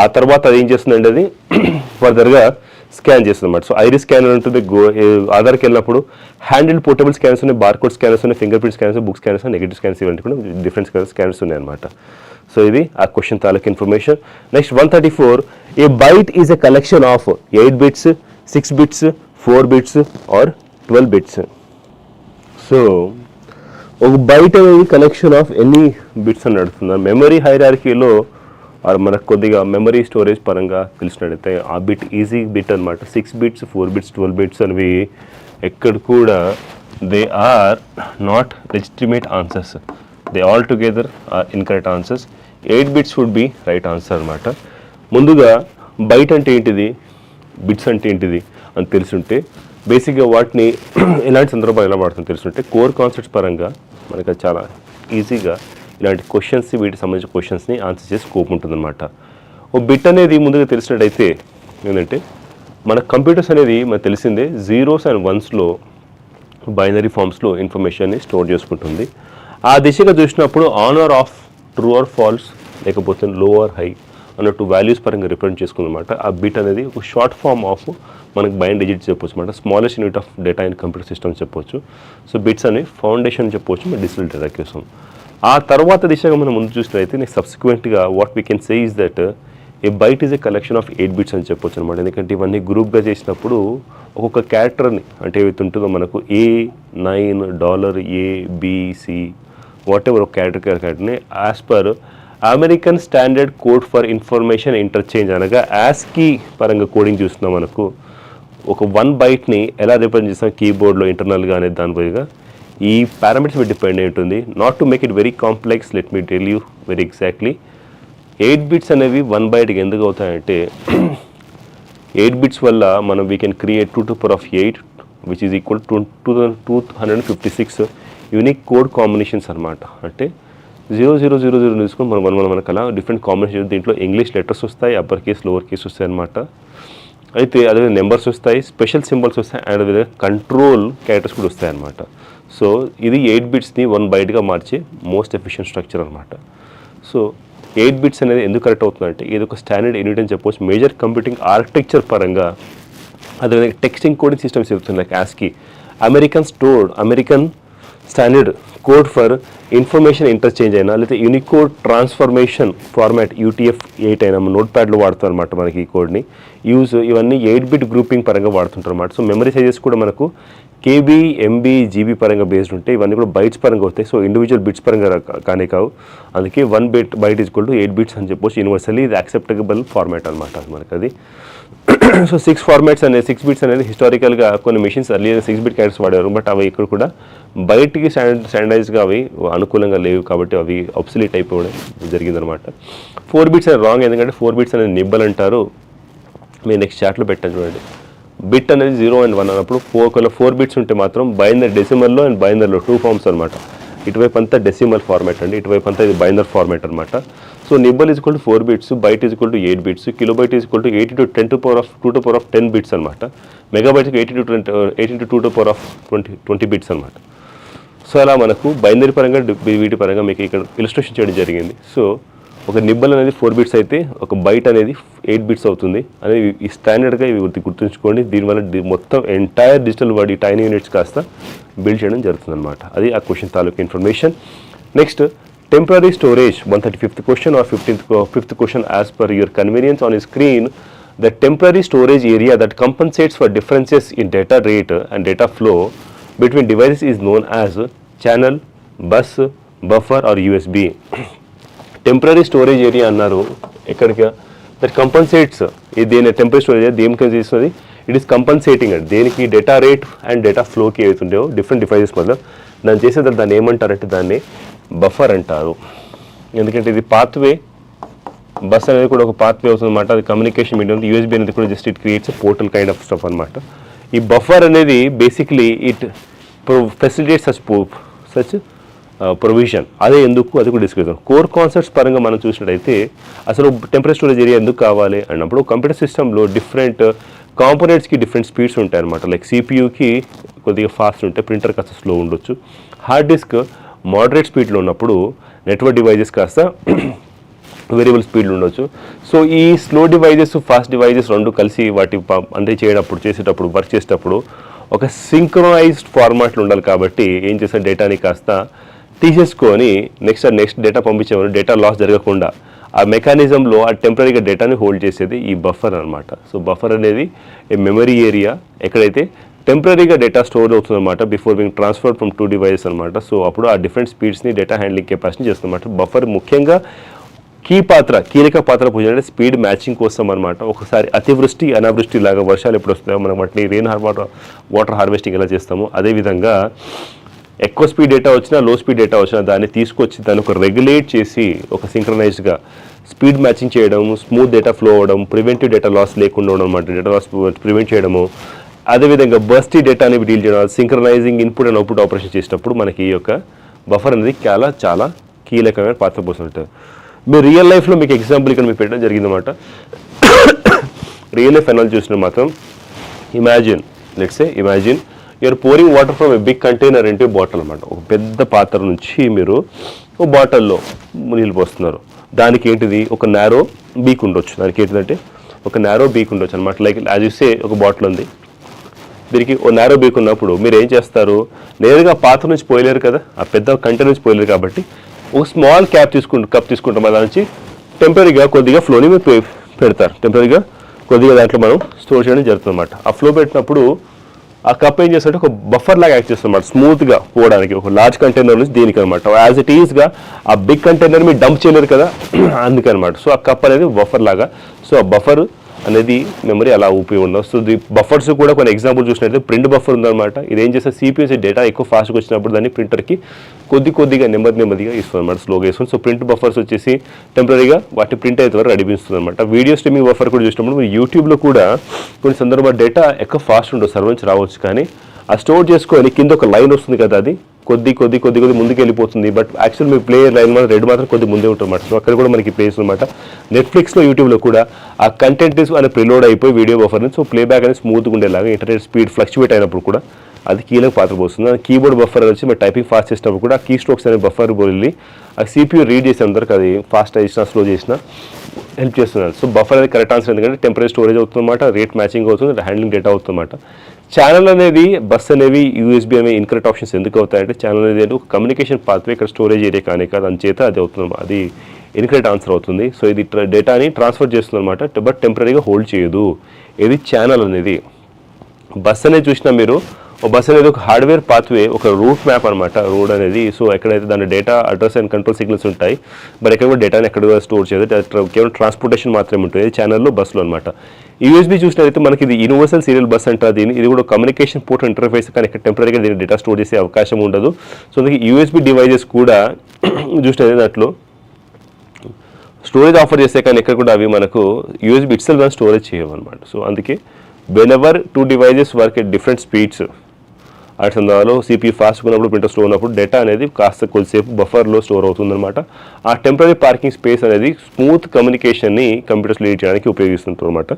ఆ తర్వాత అది ఏం చేస్తుందండి, అది ఫర్దర్గా స్కాన్ చేస్తుంది అనమాట. సో ఐరిస్ స్కానర్ ఉంటుంది, ఆధార్కి వెళ్ళినప్పుడు హ్యాండిల్ పోర్టబుల్ స్కానర్స్ ఉన్నాయి, బార్కోడ్ స్కానర్స్ ఉన్నాయి, finger print scanners, book scanners, negative scanners, ఇవన్నీ కూడా డిఫరెంట్ స్కానర్స్ ఉన్నాయి అనమాట. సో ఇది ఆ క్వశ్చన్ తాలూకు information. Next 134, a byte is a collection of 8 bits, 6 bits, 4 bits or 12 bits. So ఒక బైట్ అనేది కలెక్షన్ ఆఫ్ ఎన్ని బిట్స్ అని అడుగుతున్నారు. మెమరీ హైరార్కీలో మనకు కొద్దిగా మెమరీ స్టోరేజ్ పరంగా తెలిసినట్టయితే ఆ బిట్ ఈజీ బిట్ అనమాట. 6 బిట్స్, 4 బిట్స్, 12 బిట్స్ అనేవి ఎక్కడ కూడా they are not legitimate answers, they all together are incorrect answers. 8 bits would be right answer అనమాట. ముందుగా బైట్ అంటే ఏంటిది, బిట్స్ అంటే ఏంటిది అని తెలుసుంటే, బేసిక్గా వాటిని ఎలాంటి సందర్భాలు ఎలా వాడుతుందో తెలుసుంటే, కోర్ కాన్సెప్ట్స్ పరంగా మనకు చాలా ఈజీగా ఇలాంటి క్వశ్చన్స్, వీటికి సంబంధించిన క్వశ్చన్స్ని ఆన్సర్ చేసి స్కోప్ ఉంటుందన్నమాట. ఓ బిట్ అనేది ముందుగా తెలిసినట్టయితే ఏంటంటే, మన కంప్యూటర్స్ అనేది మనకు తెలిసిందే జీరోస్ అండ్ వన్స్లో బైనరీ ఫామ్స్లో ఇన్ఫర్మేషన్ని స్టోర్ చేసుకుంటుంది. ఆ దిశగా చూసినప్పుడు on or off, true or false, లేకపోతే లో ఆర్ హై అన్నట్టు వాల్యూస్ పరంగా రిప్రజెంట్ చేసుకుందన్నమాట. ఆ బిట్ అనేది ఒక షార్ట్ ఫామ్ ఆఫ్ మనకు బైన్ డిజిట్స్ చెప్పొచ్చు అనమాట, smallest unit of data in computer systems చెప్పొచ్చు. సో బిట్స్ అనేవి ఫౌండేషన్ చెప్పొచ్చు మన డిజిటల్ డేటా కోసం. ఆ తర్వాత దిశగా మనం ముందు చూసినట్లయితే నెక్స్ట్ సబ్సిక్వెంట్గా what we can say is that a byte is a collection of 8 bits అని చెప్పొచ్చు అనమాట. ఎందుకంటే ఇవన్నీ గ్రూప్గా చేసినప్పుడు ఒక్కొక్క క్యారెక్టర్ని అంటే ఏవైతే ఉంటుందో మనకు $9 ABC వాట్ ఎవర్ ఒక క్యారెక్టర్ని as per American standard code for information interchange అనగా యాస్కీ పరంగా కోడింగ్ చూస్తున్నాం. మనకు ఒక 1 బైట్ని ఎలా రిప్రజెంట్ చేస్తాం కీబోర్డ్లో ఇంటర్నల్గా అనేది దాని పైగా ఈ పారామీటర్స్ మీద డిపెండ్ అయి ఉంటుంది. Not to make it very complex, let me tell you very exactly. 8 bits అనేవి 1 బైట్కి ఎందుకు అవుతాయంటే, 8 బిట్స్ వల్ల మనం we can create 2 to the power of 8 which is equal to 256 unique code combinations అనమాట. అంటే 0000 తీసుకొని మనకు అలా డిఫరెంట్ కాంబినేషన్. దీంట్లో ఇంగ్లీష్ లెటర్స్ వస్తాయి, అప్పర్ కేస్, లోవర్ కేస్ వస్తాయి అనమాట. అయితే అదే నెంబర్స్ వస్తాయి, స్పెషల్ సింబల్స్ వస్తాయి, అండ్ అదే కంట్రోల్ క్యారెక్టర్స్ కూడా వస్తాయి అన్నమాట. సో ఇది 8 బిట్స్ని 1 బైట్గా మార్చే మోస్ట్ ఎఫిషియెంట్ స్ట్రక్చర్ అనమాట. సో 8 బిట్స్ అనేది ఎందుకు కరెక్ట్ అవుతుందంటే ఇది ఒక స్టాండర్డ్ యూనిట్ అని చెప్పవచ్చు. మేజర్ కంప్యూటింగ్ ఆర్కిటెక్చర్ పరంగా అదే టెక్స్టింగ్ కోడింగ్ సిస్టమ్స్ చెప్తుంది, like ASCII, American standard code for information interchange అయినా, లేదా యూనికోడ్ ట్రాన్స్ఫర్మేషన్ ఫార్మాట్ UTF-8 అయినా నోట్ ప్యాడ్లో వాడుతారు అనమాట మనకి ఈ కోడ్ని. ఇవన్నీ 8 బిట్ గ్రూపింగ్ పరంగా వాడుతుంటారు అనమాట. సో మెమరీ సైజెస్ కూడా మనకు KB, MB, GB పరంగా బేస్డ్ ఉంటాయి. ఇవన్నీ కూడా బైట్స్ పరంగా వస్తాయి. సో ఇండివిజువల్ బిట్స్ పరంగా కానీ కావు. అందుకే 1 byte is equal to 8 bits అని చెప్పొచ్చు. యూనివర్సల్లీ ఇది యాక్సెప్టబుల్ ఫార్మాట్ అనమాట మనకు అది. సో 6 బిట్స్ అనేది హిస్టారికల్గా కొన్ని మెషిన్స్ అర్లీగా 6 బిట్ క్యారెక్టర్స్ వాడారు, బట్ అవి ఇక్కడ కూడా బయటికి స్టాండర్డైజ్గా అవి అనుకూలంగా లేవు కాబట్టి అవి ఆబ్సలీట్ అయిపోవడం జరిగిందనమాట. 4 బిట్స్ అనేది రాంగ్, ఎందుకంటే 4 బిట్స్ అనేది నిబ్బల్ అంటారు. మీరు నెక్స్ట్ చాట్లో పెట్టాను చూడండి. బిట్ అనేది 0 and 1 అన్నప్పుడు 4 బిట్స్ ఉంటే మాత్రం బైనరీ డెసిమల్లో అండ్ బైనర్లో 2 ఫార్మ్స్ అనమాట. ఇటువైపు అంతా డెసిమల్ ఫార్మాట్ అండి, ఇటువైపు అంతా ఇది బైనర్ ఫార్మాట్ అనమాట. So nibble is equal to 4 bits, byte is equal to 8 bits, kilobyte is equal to 8 × 10⁻²² bits అనమాట. మెగాబైట్కి 8 × 2⁻20 బిట్స్ అనమాట. సో అలా మనకు బైనరీ పరంగా వీటి పరంగా మీకు ఇక్కడ ఇలిస్ట్రేషన్ చేయడం జరిగింది. సో ఒక నిబ్బల్ అనేది 4 బిట్స్ అయితే ఒక బైట్ అనేది 8 బిట్స్ అవుతుంది అనేది ఈ స్టాండర్డ్గా ఇవి గుర్తుంచుకోండి. దీనివల్ల మొత్తం ఎంటైర్ డిజిటల్ వర్డ్ ఈ టైనీ యూనిట్స్ కాస్త బిల్డ్ చేయడం జరుగుతుంది అనమాట. అది ఆ క్వశ్చన్ తాలూకు information. Next, temporary storage 135th question or 5th question. As per your convenience on your screen, the temporary storage area that compensates for differences in data rate and data flow between devices is known as channel, bus, buffer or USB. Temporary storage area అన్నారు ఎక్కడికి, that కంపన్సేట్స్. ఇది దేని temporary storage దేనికి చేస్తుంది, it is compensating అండి దేనికి, data rate and data ఫ్లోకి ఏవైతుంటాయో డిఫరెంట్ డివైజెస్ మధ్య దాన్ని చేసే దాన్ని ఏమంటారంటే దాన్ని బఫర్ అంటారు. ఎందుకంటే ఇది పాత్వే, బస్ అనేది కూడా ఒక పాత్వే అవుతుంది అనమాట. అది కమ్యూనికేషన్ మీడియం. USB అనేది కూడా just it creates portal kind of stuff అనమాట. ఈ బఫర్ అనేది basically it facilitate such provision. అదే ఎందుకు అది కూడా డిస్కస్ చేద్దాం. కోర్ కాన్సెప్ట్స్ పరంగా మనం చూసినట్టయితే అసలు టెంపరరీ స్టోరేజ్ ఏరియా ఎందుకు కావాలి అన్నప్పుడు కంప్యూటర్ సిస్టంలో డిఫరెంట్ కాంపోనెంట్స్కి డిఫరెంట్ స్పీడ్స్ ఉంటాయి అనమాట. లైక్ CPUకి కొద్దిగా ఫాస్ట్ ఉంటాయి, ప్రింటర్ కాస్త స్లో ఉండొచ్చు. హార్డ్ డిస్క్ మోడరేట్ స్పీడ్లో ఉన్నప్పుడు నెట్వర్క్ డివైజెస్ కాస్త వేరియబుల్ స్పీడ్లో ఉండొచ్చు. సో ఈ స్లో డివైజెస్, ఫాస్ట్ డివైజెస్ రెండు కలిసి వాటి అంటే చేసేటప్పుడు వర్క్ చేసేటప్పుడు ఒక సింక్రొనైజ్డ్ ఫార్మాట్లో ఉండాలి. కాబట్టి ఏం చేసే డేటాని కాస్త తీసేసుకొని నెక్స్ట్ డేటా పంపించేవారు, డేటా లాస్ జరగకుండా ఆ మెకానిజంలో ఆ టెంపరీగా డేటాని హోల్డ్ చేసేది ఈ బఫర్ అనమాట. సో బఫర్ అనేది ఏ మెమరీ ఏరియా ఎక్కడైతే టెంపరీగా డేటా స్టోర్ అవుతుంది అనమాట before being transferred from 2 devices అనమాట. సో అప్పుడు ఆ డిఫరెంట్ స్పీడ్స్ని డేటా హ్యాండ్లింగ్ కెపాసిటీ చేస్తుంది అనమాట. బఫర్ ముఖ్యంగా కీలక పాత్ర పూజ స్పీడ్ మ్యాచింగ్ కోసం అనమాట. ఒకసారి అతివృష్టి అనావృష్టి లాగా వర్షాలు ఎప్పుడు వస్తాయో మనం వాటిని వాటర్ హార్వెస్టింగ్ ఎలా చేస్తామో అదేవిధంగా ఎక్కువ స్పీడ్ డేటా వచ్చినా లో స్పీడ్ డేటా వచ్చినా దాన్ని తీసుకొచ్చి దాన్ని ఒక రెగ్యులేట్ చేసి ఒక సింక్రనైజ్డ్గా స్పీడ్ మ్యాచింగ్ చేయడం, స్మూత్ డేటా ఫ్లో అవ్వడం, ప్రివెంటివ్ డేటా లాస్ లేకుండా ఉండడం అనమాట. డేటా లాస్ ప్రివెంట్ చేయడము, అదేవిధంగా బర్స్టీ డేటాని డీల్ చేయడం, synchronising input and output operation చేసేటప్పుడు మనకి ఈ యొక్క బఫర్ అనేది చాలా కీలకమైన పాత్ర పోతుంటుంది. మీరు రియల్ లైఫ్లో మీకు ఎగ్జాంపుల్ ఇక్కడ మీకు పెట్టడం జరిగిందన్నమాట. రియల్ లైఫ్ ఎనాలిసిస్ చూసిన మాత్రం imagine you're pouring water from a big container into bottle అనమాట. ఒక పెద్ద పాత్ర నుంచి మీరు ఒక బాటిల్లో నీళ్ళు పోస్తున్నారు. దానికి ఏంటిది ఒక నారో బీక్ ఉండొచ్చు. దానికి ఏంటిదంటే ఒక నారో బీక్ ఉండొచ్చు అనమాట. లైక్ యాజ్ యూ సే ఒక బాటిల్ ఉంది, దీనికి ఓ నారో బీక్ ఉన్నప్పుడు మీరు ఏం చేస్తారు, నేరుగా పాత్ర నుంచి పోయలేరు కదా, ఆ పెద్ద కంటైనర్ నుంచి పోయలేరు. కాబట్టి ఒక స్మాల్ కప్ తీసుకుంటాం, దాని నుంచి టెంపరీగా కొద్దిగా ఫ్లోని మీరు పెడతారు. టెంపరీగా కొద్దిగా దాంట్లో మనం స్టోర్ చేయడం జరుగుతుంది అనమాట. ఆ ఫ్లో పెట్టినప్పుడు ఆ కప్ ఏం చేస్తుంటే ఒక బఫర్ లాగా యాక్ట్ చేస్తుంది అనమాట, స్మూత్గా పోవడానికి. ఒక లార్జ్ కంటైనర్ నుంచి దీనికి అనమాట. యాజ్ ఇట్ ఈస్గా ఆ బిగ్ కంటైనర్ మీరు డంప్ చేయలేరు కదా, అందుకనమాట. సో ఆ కప్ అనేది బఫర్ లాగా. సో ఆ బఫర్ అనేది మెమరీ అలా ఉపయోగం. సో ది బఫర్స్ కూడా కొన్ని ఎగ్జాంపుల్ చూసినట్లయితే ప్రింట్ బఫర్ ఉందన్నమాట. ఇది ఏం చేస్తే CPU డేటా ఎక్కువ ఫాస్ట్గా వచ్చినప్పుడు దాన్ని ప్రింటర్కి కొద్దిగా నెమ్మదిగా ఇస్తుంది అనమాట, స్లోగా ఇస్తుంది. సో ప్రింట్ బఫర్స్ వచ్చేసి టెంపరీగా వాటి ప్రింట్ అయితే వరకు నడిపిస్తుంది అనమాట. వీడియో స్ట్రీమింగ్ బఫర్ కూడా చూసినప్పుడు మీరు యూట్యూబ్లో కూడా కొన్ని సందర్భాలు డేటా ఎక్కువ ఫాస్ట్ ఉండదు, సర్వర్ నుంచి రావచ్చు, కానీ ఆ స్టోర్ చేసుకొని కింద ఒక లైన్ వస్తుంది కదా, అది కొద్ది ముందుకు వెళ్ళిపోతుంది. But actual me play line మాత్రం రెడ్ మాత్రం కొద్ది ముందే ఉంటుందన్నమాట. సో అక్కడ కూడా మనకి ప్లేస్ అనమాట. నెట్ఫ్లిక్స్లో, యూట్యూబ్లో కూడా ఆ కంటెంట్ అనేది ప్రిలోడ్ అయిపోయి వీడియో బఫర్ నుంచి సో ప్లేబ్యాక్ అనేది స్మూత్గా ఉండేలాగా, ఇంటర్నెట్ స్పీడ్ ఫ్లక్చువేట్ అయినప్పుడు కూడా అది కీలక పాత్ర పోస్తుంది. కీబోర్డ్ బఫర్ వచ్చి మీరు టైపింగ్ ఫాస్ట్ చేసినప్పుడు కూడా కీ స్ట్రోక్స్ అనే బఫర్ వెళ్ళి ఆ CPU రీడ్ చేసేందుకు అది ఫాస్ట్ చేసినా స్లో చేసినా హెల్ప్ చేస్తున్నారు. సో బఫర్ అనేది కరెక్ట్ ఆన్సర్, ఎందుకంటే టెంపరీ స్టోరేజ్ అవుతుందన్నమాట, రేట్ మ్యాచింగ్ అవుతుంది, హ్యాండ్లింగ్ డేటా అవుతుందన్నమాట. ఛానల్ అనేది బస్ అనేవి USB అనేవి ఇన్కరెక్ట్ ఆప్షన్స్ ఎందుకు అవుతాయంటే ఛానల్ అనేది ఒక కమ్యూనికేషన్ పాత్వే, ఇక్కడ స్టోరేజ్ ఏరియా కానీ కాదు, అంచేత అది అవుతుంది, అది ఇన్కరెక్ట్ ఆన్సర్ అవుతుంది. సో ఇది డేటాని ట్రాన్స్ఫర్ చేస్తుంది అనమాట, బట్ టెంపరీగా హోల్డ్ చేయదు. ఇది ఛానల్ అనేది. బస్ అనేది చూసినా మీరు, ఒక బస్ అనేది ఒక హార్డ్వేర్ పాత్వే, ఒక రూట్ మ్యాప్ అనమాట రోడ్ అనేది. సో ఎక్కడైతే దాని data address and control signals ఉంటాయి, మరి ఎక్కడ కూడా డేటాని ఎక్కడ కూడా స్టోర్ చేయదు, కేవలం ట్రాన్స్పోర్టేషన్ మాత్రమే ఉంటుంది ఛానల్లో, బస్సులో అనమాట. USB చూసినట్లయితే మనకి ఇది యూనివర్సల్ సీరియల్ బస్ అంటారు దీన్ని. ఇది కూడా కమ్యూనికేషన్ పోర్ట్ ఇంటర్ఫేస్, కానీ ఇక్కడ టెంపరీగా దీన్ని డేటా స్టోర్ చేసే అవకాశం ఉండదు. సో అందుకే USB డివైజెస్ కూడా చూసినట్లయితే దాంట్లో స్టోరేజ్ ఆఫర్ చేస్తే కానీ ఎక్కడ కూడా అవి మనకు USB ఇట్సెల్ఫ్ స్టోరేజ్ చేయవు అనమాట. సో అందుకే whenever 2 devices work at different speeds, ఆ సందర్భంలో CPU ఫాస్ట్గా ఉన్నప్పుడు, ప్రింటర్ స్లో ఉన్నప్పుడు డేటా అనేది కాస్త కొద్దిసేపు బఫర్లో స్టోర్ అవుతుందన్నమాట. ఆ టెంపరీ పార్కింగ్ స్పేస్ అనేది స్మూత్ కమ్యూనికేషన్ని కంప్యూటర్స్ లీడ్ చేయడానికి ఉపయోగిస్తుంది అనమాట.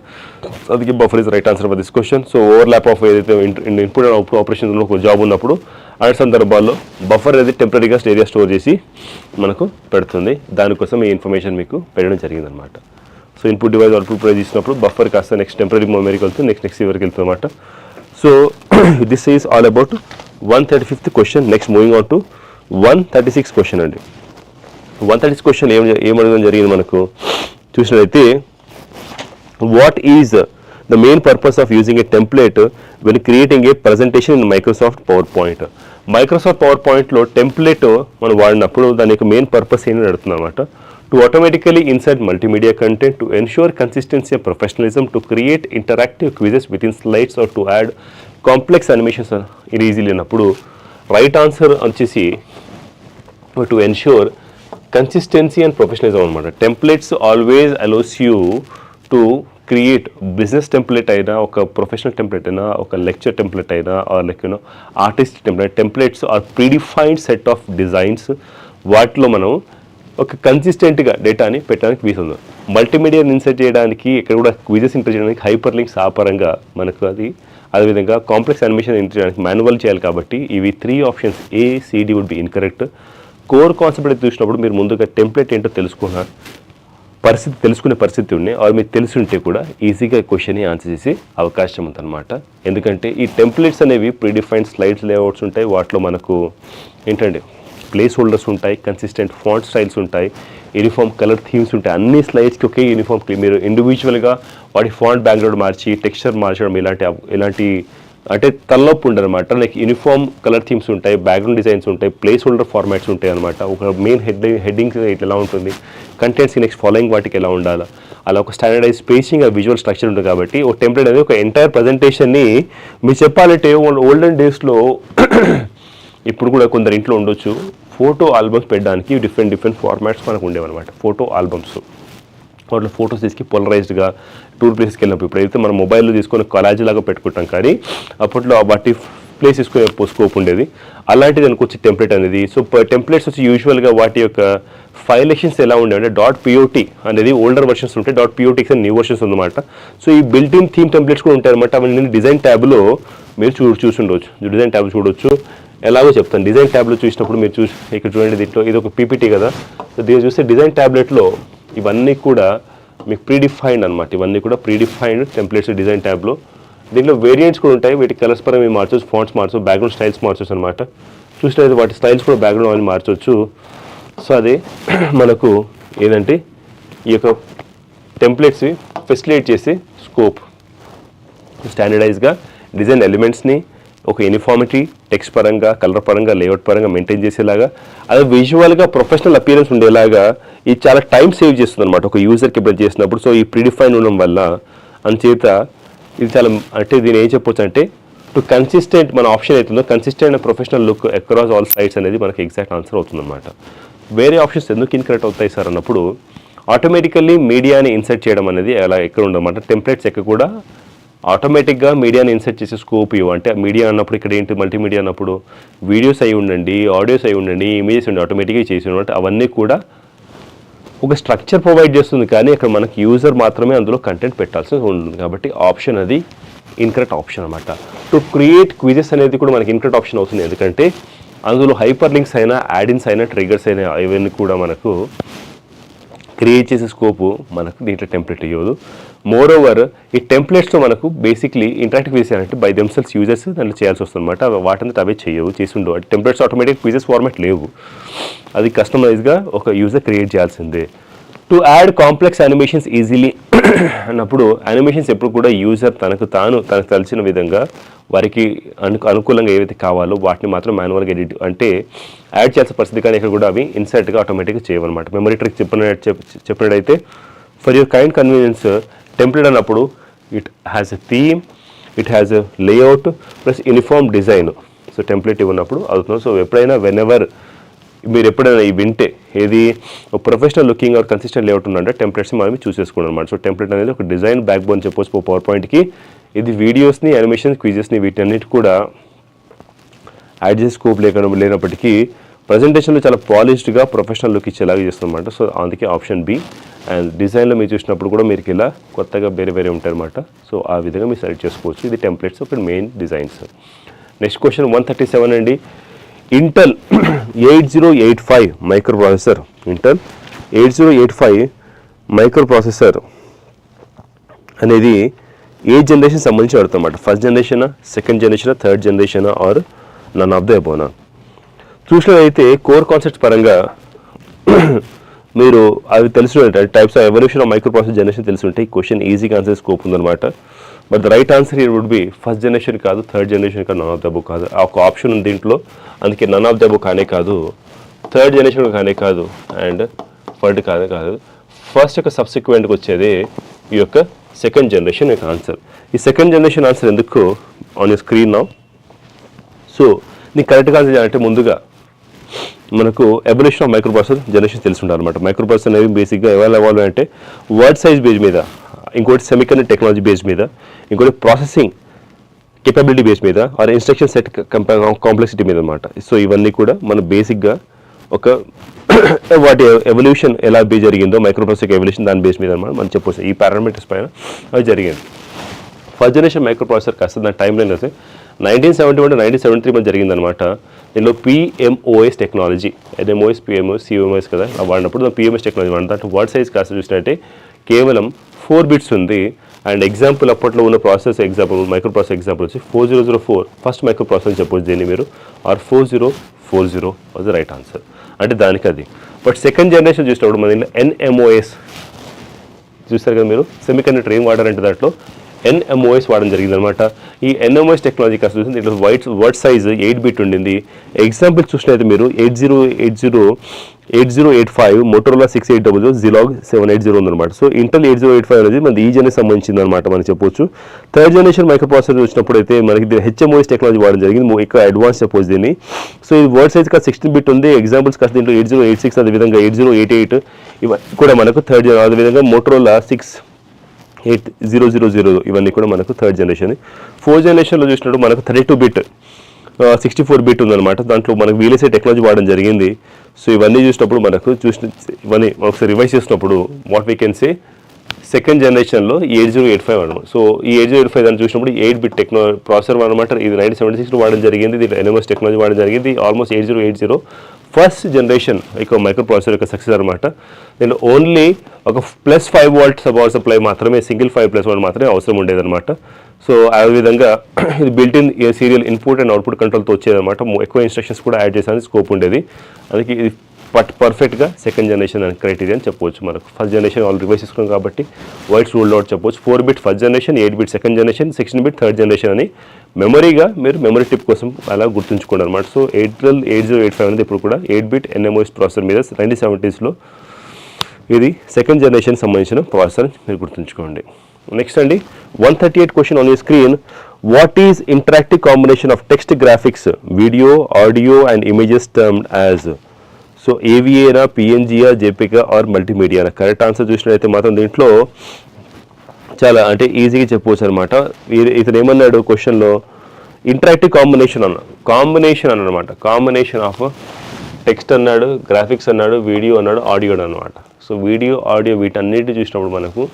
అందుకే buffer is right answer for this question. So overlap of ఏదైతే ఇన్పుట్ అండ్ అవుట్పుట్ ఆపరేషన్లో ఒక జాబ్ ఉన్నప్పుడు ఆ సందర్భాల్లో బఫర్ అనేది టెంపరీగా ఏరియా స్టోర్ చేసి మనకు పెడుతుంది. దానికోసం ఈ ఇన్ఫర్మేషన్ మీకు పెట్టడం జరిగిందనమాట. సో ఇన్పుట్ డివైస్ అవుట్పుట్ ప్రైజ్ ఇచ్చినప్పుడు బఫర్ కాస్త నెక్స్ట్ టెంపరీ మెమరీకి వెళ్తుంది, నెక్స్ట్ ఇవరికి వెళ్తుంది అనమాట. So this is all about 135th question. Next moving on to 136 question అండి. 136 question ఏమడగడం జరిగింది మనకు చూసినట్లయితే, what is the main purpose of using a template when creating a presentation in Microsoft PowerPoint? Microsoft power పాయింట్లో template మనం వాడినప్పుడు దాని యొక్క main purpose ఏంటని అడుగుతుంది అనమాట. To automatically insert multimedia content, to ensure consistency and professionalism, to create interactive quizzes within slides, or to add complex animations easily అన్నప్పుడు right answer వచ్చేసి to ensure consistency and professionalism అనమాట. Templates always allows you to create business template అయినా, ఒక professional template అయినా, ఒక lecture template అయినా, or like artist templates or predefined set of designs. వాటిలో మనం ఒక కన్సిస్టెంట్గా డేటాని పెట్టడానికి వీలుంది. మల్టీమీడియాని ఇన్సర్ట్ చేయడానికి, ఇక్కడ కూడా క్విజెస్ ఇంటర్ చేయడానికి హైపర్ లింక్స్ ఆపరంగా మనకు అది, అదేవిధంగా కాంప్లెక్స్ యానిమేషన్ ఎంటర్ చేయడానికి మాన్యువల్ చేయాలి. కాబట్టి ఇవి 3 options ACD would be incorrect. Core concept అయితే చూసినప్పుడు మీరు ముందుగా టెంప్లెట్ ఏంటో తెలుసుకునే పరిస్థితి ఉన్నాయి, ఆర్ మీకు తెలిసి ఉంటే కూడా ఈజీగా క్వశ్చన్ని ఆన్సర్ చేసే అవకాశం ఉందన్నమాట. ఎందుకంటే ఈ టెంప్లెట్స్ అనేవి ప్రీడిఫైన్డ్ స్లైడ్స్ లేఅవుట్స్ ఉంటాయి, వాటిలో మనకు ఏంటంటే ప్లేస్ హోల్డర్స్ ఉంటాయి, కన్సిస్టెంట్ ఫాంట్ స్టైల్స్ ఉంటాయి, యూనిఫామ్ కలర్ థీమ్స్ ఉంటాయి. అన్ని స్లైడ్స్కి ఒకే యూనిఫామ్, మీరు ఇండివిజువల్గా వాటి ఫాంట్ బ్యాక్గ్రౌండ్ మార్చి టెక్స్చర్ మార్చడం ఇలాంటి అంటే తలనొప్పి ఉండదు అనమాట. లైక్ యూనిఫామ్ కలర్ థీమ్స్ ఉంటాయి, బ్యాక్గ్రౌండ్ డిజైన్స్ ఉంటాయి, ప్లేస్ హోల్డర్ ఫార్మాట్స్ ఉంటాయి అనమాట. ఒక మెయిన్ హెడ్డింగ్స్ ఇట్లా ఎలా ఉంటుంది, కంటెంట్స్ నెక్స్ట్ ఫాలోయింగ్ వాటికి ఎలా ఉండాలి, అలా ఒక స్టాండర్డైజ్ స్పేసింగ్, విజువల్ స్ట్రక్చర్ ఉంటుంది. కాబట్టి ఒక టెంప్లెట్ అనేది ఒక ఎంటైర్ ప్రజెంటేషన్ని మీరు చెప్పాలంటే ఓల్డెన్ డేస్లో ఇప్పుడు కూడా కొందరు ఇంట్లో ఉండొచ్చు, ఫోటో ఆల్బమ్స్ పెట్టడానికి డిఫరెంట్ ఫార్మాట్స్ మనకు ఉండేవన్నమాట. ఫోటో ఆల్బమ్స్, వాటిలో ఫొటోస్ తీసుకు పోలరైజ్డ్గా టూర్ ప్లేసెస్కి వెళ్ళినప్పుడు, ఇప్పుడైతే మనం మొబైల్లో తీసుకొని కాలేజీ లాగా పెట్టుకుంటాం, కానీ అప్పట్లో వాటి ప్లేస్ తీసుకునే స్కోప్ ఉండేది. అలాంటిది దానికి వచ్చి టెంప్లెట్ అనేది. సో టెంప్లెట్స్ వచ్చి యూజువల్గా వాటి యొక్క ఫైలేషన్స్ ఎలా ఉండేవంటే .pot అనేది ఓల్డర్ వర్షన్స్ ఉంటాయి, .potx న్యూ వర్షన్స్ ఉందన్నమాట. సో ఈ బిల్ట్ ఇన్ థీమ్ టెంప్లెట్స్ కూడా ఉంటాయి అనమాట. అవన్నీ డిజైన్ ట్యాబ్లో మీరు చూసుండవచ్చు, డిజైన్ ట్యాబ్ చూడవచ్చు. ఎలాగో చెప్తాను. డిజైన్ ట్యాబ్లో చూసినప్పుడు మీరు ఇక్కడ చూడండి, దీంట్లో ఇది ఒక PPT కదా. సో దీన్ని చూస్తే డిజైన్ ట్యాబ్లెట్లో ఇవన్నీ కూడా మీకు ప్రీడిఫైన్డ్ అనమాట. ఇవన్నీ కూడా ప్రీడిఫైన్డ్ టెంప్లెట్స్ డిజైన్ ట్యాబ్లో. దీంట్లో వేరియంట్స్ కూడా ఉంటాయి, వీటి కలర్స్ పరంగా మార్చవచ్చు, ఫాంట్స్ మార్చవచ్చు, బ్యాక్గ్రౌండ్ స్టైల్స్ మార్చవచ్చు అనమాట. చూసినట్లయితే వాటి స్టైల్స్ కూడా బ్యాక్గ్రౌండ్ అని మార్చవచ్చు. సో అది మనకు ఏదంటే ఈ యొక్క టెంప్లెట్స్ ఫెసిలిటేట్ చేసే స్కోప్, స్టాండర్డైజ్గా డిజైన్ ఎలిమెంట్స్ని ఒక యూనిఫార్మిటీ టెక్స్ట్ పరంగా, కలర్ పరంగా, లేఅవుట్ పరంగా మెయింటైన్ చేసేలాగా, అదే విజువల్గా ప్రొఫెషనల్ అపియరెన్స్ ఉండేలాగా ఇది చాలా టైం సేవ్ చేస్తుంది అనమాట ఒక యూజర్కి ఎప్పుడు చేసినప్పుడు. సో ఈ ప్రీడిఫైన్ ఉండడం వల్ల అంచేత ఇది చాలా, అంటే దీన్ని ఏం చెప్పొచ్చు అంటే టు కన్సిస్టెంట్ మన ఆప్షన్ అవుతుందో consistent and professional look across all sites అనేది మనకి ఎగ్జాక్ట్ ఆన్సర్ అవుతుందన్నమాట. వేరే ఆప్షన్స్ ఎందుకు ఇన్కరెక్ట్ అవుతాయి సార్ అన్నప్పుడు, ఆటోమేటికల్లీ మీడియాని ఇన్సర్ట్ చేయడం అనేది అలా ఎక్కడ ఉండదన్నమాట. టెంప్లెట్స్ ఎక్కడ కూడా ఆటోమేటిక్గా మీడియాని ఇన్సర్ట్ చేసే స్కోప్ ఇవ్వు. అంటే మీడియా అన్నప్పుడు ఇక్కడ ఏంటి, మల్టీమీడియా అన్నప్పుడు వీడియోస్ అయి ఉండండి, ఆడియోస్ అయి ఉండండి, ఇమేజెస్ ఉండి ఆటోమేటిక్గా చేసి ఉండండి. అవన్నీ కూడా ఒక స్ట్రక్చర్ ప్రొవైడ్ చేస్తుంది, కానీ అక్కడ మనకి యూజర్ మాత్రమే అందులో కంటెంట్ పెట్టాల్సి ఉంటుంది. కాబట్టి ఆప్షన్ అది ఇన్కరెక్ట్ ఆప్షన్ అనమాట. టు క్రియేట్ క్విజెస్ అనేది కూడా మనకి ఇన్కరెక్ట్ ఆప్షన్ అవుతుంది, ఎందుకంటే అందులో హైపర్ లింక్స్ అయినా, యాడిన్స్ అయినా, ట్రిగర్స్ అయినా ఇవన్నీ కూడా మనకు క్రియేట్ చేసే స్కోపు మనకు దీంట్లో టెంప్లెట్ ఇవ్వదు. మోర్ ఓవర్ ఈ టెంప్లెట్స్లో మనకు బేసిక్లీ ఇంటరాక్టివ్ క్విజెస్ అంటే బై దెమ్సెల్స్ యూజర్స్ దాంట్లో చేయాల్సి వస్తుంది అనమాట. వాటిని అవే చేయవు, చేసి ఉండవు. అంటే టెంప్లెట్స్ ఆటోమేటిక్ క్విజెస్ ఫార్మాట్ లేవు, అది కస్టమైజ్గా ఒక యూజర్ క్రియేట్ చేయాల్సిందే. To add complex animations easily అన్నప్పుడు యానిమేషన్స్ ఎప్పుడు కూడా యూజర్ తనకు తెలిసిన విధంగా వారికి అనుకూలంగా ఏవైతే కావాలో వాటిని మాత్రం మాన్యువల్గా ఎడిట్ అంటే యాడ్ చేయాల్సిన పరిస్థితి, కానీ ఇక్కడ కూడా అవి ఇన్సర్ట్గా ఆటోమేటిక్గా చేయవన్నమాట. మెమరీ ట్రిక్ చెప్పినట్టయితే for your kind convenience template అన్నప్పుడు it has a theme, it has a layout plus uniform design. So template ఇవ్వనప్పుడు అవుతుంది. సో ఎప్పుడైనా వెనెవర్ మీరు ఎప్పుడైనా ఈ వింటే ఏది professional looking or consistent layout ఉందంటే టెంప్లెట్స్ మనం చూస్ చేసుకోండి అనమాట. సో టెంప్లెట్ అనేది ఒక డిజైన్ బ్యాక్ బోన్ చెప్పొచ్చు పవర్ పాయింట్కి. ఇది వీడియోస్ని, యానిమేషన్స్, క్విజెస్ని వీటన్నిటి కూడా యాడ్ చేసే స్కోప్ లేనప్పటికీ ప్రజెంటేషన్లో చాలా పాలిష్డ్గా ప్రొఫెషనల్ లుక్ ఇచ్చేలాగా చేస్తుందన్నమాట. సో అందుకే ఆప్షన్ బి. అండ్ డిజైన్లో మీరు చూసినప్పుడు కూడా మీరు ఇలా కొత్తగా వేరే ఉంటాయన్నమాట. సో ఆ విధంగా మీరు సెలెక్ట్ చేసుకోవచ్చు. ఇది టెంప్లెట్స్ ఒక మెయిన్ డిజైన్స్. నెక్స్ట్ క్వశ్చన్ 137 అండి. Intel 8085 microprocessor, Intel 8085 microprocessor అనేది ఏ జనరేషన్ సంబంధించి అడుగుతామన్నమాట. ఫస్ట్ జనరేషనా, సెకండ్ జనరేషనా, థర్డ్ జనరేషనా ఆర్ నన్ ఆఫ్ ద అబోనా. చూసినట్లయితే కోర్ కాన్సెప్ట్స్ పరంగా మీరు అవి తెలుసుకుంటే types of evolution of microprocessor generation తెలుసుకుంటే ఈ క్వశ్చన్ ఈజీగా ఆన్సర్ స్కోప్ ఉందన్నమాట. But the right answer here would be first generation కాదు, థర్డ్ జనరేషన్ కాదు, నన్ ఆఫ్ ద అబోవ్ కాదు. ఆ ఒక ఆప్షన్ ఉంది దీంట్లో, అందుకే నన్ ఆఫ్ ద అబోవ్ కానే కాదు, థర్డ్ జనరేషన్ కానే కాదు, అండ్ థర్డ్ కానే కాదు. ఫస్ట్ యొక్క సబ్సిక్వెంట్కి వచ్చేది ఈ యొక్క సెకండ్ జనరేషన్ యొక్క ఆన్సర్. ఈ సెకండ్ జనరేషన్ ఆన్సర్ ఎందుకు on you screen now. So నీకు కరెక్ట్గా ఆన్సర్ చేయాలంటే ముందుగా మనకు evolution of microprocessor generation తెలుసుంటారు అనమాట. మైక్రో ప్రాసెసర్ అనేవి బేసిక్గా ఎవాల్వ్ అంటే వర్డ్ సైజ్ బేస్ మీద, ఇంకోటి సెమికండక్టర్ టెక్నాలజీ బేస్ మీద, ఇంకోటి ప్రాసెసింగ్ కేపబిలిటీ బేస్ మీద, ఆర్ ఇన్స్ట్రక్షన్ సెట్ కాంప్లెక్సిటీ మీద అనమాట. సో ఇవన్నీ కూడా మన బేసిక్గా ఒక వాటి ఎవల్యూషన్ ఎలా జరిగిందో మైక్రో ప్రాసెసర్ ఎవల్యూషన్ దాని బేస్ మీద అనమాట మనం చెప్పొచ్చు. ఈ పారామీటర్స్ పైన అది జరిగింది. ఫస్ట్ జనరేషన్ మైక్రో ప్రాసెసర్ కాస్త దాని టైం లైన్ వస్తే 1971 to 1973 మధ్య జరిగిందనమాట. దీనిలో పిఎంఓఎస్ టెక్నాలజీ, ఎన్ఎంఓఎస్, పిఎంఓఎస్, సిఎంఓఎస్ కదా వాడినప్పుడు పిఎంఎస్ టెక్నాలజీ వాడిన దాంట్లో వర్డ్ సైజ్ కాస్త చూసినట్టే కేవలం 4 బిట్స్ ఉంది. అండ్ ఎగ్జాంపుల్ అప్పట్లో ఉన్న process example microprocessor example వచ్చి 4004 ఫస్ట్ మైక్రో ప్రాసెసర్ చెప్పొచ్చు దీన్ని మీరు, or 4040 was the right answer. అంటే దానికి అది. బట్ సెకండ్ జనరేషన్ చూసినప్పుడు మన దీంట్లో ఎన్ఎంఓఎస్ చూస్తారు కదా మీరు, సెమీకండక్టర్ ఏం వాడారంటే దాంట్లో ఎన్ఎంఓఎస్ వాడడం జరిగిందనమాట. ఈ ఎన్ఎంఓఎస్ టెక్నాలజీ కాస్త చూసింది దీంట్లో వర్డ్ సైజ్ 8 బిట్ ఉండింది. ఎగ్జాంపుల్ చూసినట్లయితే మీరు 8085 మోటోరోలా 6800 జిలాగ్ 780 ఉందన్నమాట. సో ఇంటెల్ 8085 అనేది మనది ఈ జనరేషన్ సంబంధించింది అనమాట మనం చెప్పొచ్చు. థర్డ్ జనరేషన్ మైక్రో ప్రాసెసర్ చూసినప్పుడు అయితే మనకి హెచ్ఎంఓఎస్ టెక్నాలజీ వాడడం జరిగింది, ఎక్కువ అడ్వాన్స్ చెప్పొచ్చు దీన్ని. సో ఇది వర్డ్ సైజ్ కాస్త 16 బిట్ ఉంది. ఎగ్జాంపుల్స్ కాస్త దీంట్లో 8086 అదేవిధంగా 8088 ఇవన్నీ కూడా మనకు థర్డ్ అదేవిధంగా మోటోరోలా 68000 ఇవన్నీ కూడా మనకు థర్డ్ జనరేషన్. ఫోర్త్ జనరేషన్లో చూసినట్టు మనకు 32 బిట్ 64 బిట్ ఉందన్నమాట. దాంట్లో మనకు వీఎల్ఎస్ఐ టెక్నాలజీ వాడడం జరిగింది. సో ఇవన్నీ చూసినప్పుడు మనకు ఇవన్నీ ఒకసారి రివైజ్ చేసినప్పుడు what we can say second జనరేషన్లో 8085 అనమాట. సో ఈ 8085 దాన్ని చూసినప్పుడు 8 బిట్ ప్రాసెసర్ అనమాట. ఇది 1976లో వాడడం జరిగింది. దీంట్లో ఎన్ఎంఎస్ టెక్నాలజీ వాడడం జరిగింది. ఆల్మోస్ట్ 8080 ఫస్ట్ జనరేషన్ యొక్క మైక్రో ప్రాసెసర్ యొక్క సక్సెస్ అనమాట. దీంట్లో ఓన్లీ ఒక +5 వోల్ట్ పవర్ సప్లై మాత్రమే, సింగిల్ 5+1 మాత్రమే అవసరం ఉండేదన్నమాట. సో ఆ విధంగా ఇది built in serial input and output కంట్రోల్తో వచ్చేదన్నమాట. ఎక్కువ ఇన్స్ట్రక్షన్స్ కూడా యాడ్ చేసానికి స్కోప్ ఉండేది. అందుకే ఇది పర్ఫెక్ట్గా సెకండ్ జనరేషన్ అని క్రైటీరియా అని చెప్పవచ్చు. మనకు ఫస్ట్ జనరేషన్ ఆల్ రివైజ్ చేసుకున్నాం కాబట్టి వైట్స్ రూల్డ్ అవుట్ చెప్పవచ్చు. 4 bit first generation, 8 bit second generation, 16 bit third generation అని మెమరీగా మీరు మెమరీ టిప్ కోసం అలా గుర్తుంచుకోండి అనమాట. సో 8085 అనేది ఇప్పుడు కూడా 8 బిట్ ఎన్ఎంఓఎస్ ప్రాసెసర్ మీద 1970s ఇది సెకండ్ జనరేషన్ సంబంధించిన ప్రాసెసర్ మీరు గుర్తుంచుకోండి. నెక్స్ట్ అండి 138 question on your screen. What is interactive combination of text graphics, video, audio and images termed as. So ఏవిఏనా, పిఎన్జియా, జేపీగా ఆర్ మల్టీమీడియానా. కరెక్ట్ ఆన్సర్ చూసినట్లయితే మాత్రం దీంట్లో చాలా అంటే ఈజీగా చెప్పవచ్చు అనమాట. ఇతను ఏమన్నాడు క్వశ్చన్లో, ఇంటరాక్టివ్ కాంబినేషన్ అన్నమాట. కాంబినేషన్ ఆఫ్ టెక్స్ట్ అన్నాడు, గ్రాఫిక్స్ అన్నాడు, వీడియో అన్నాడు, ఆడియో అనమాట. సో వీడియో, ఆడియో వీటన్నిటి చూసినప్పుడు మనకు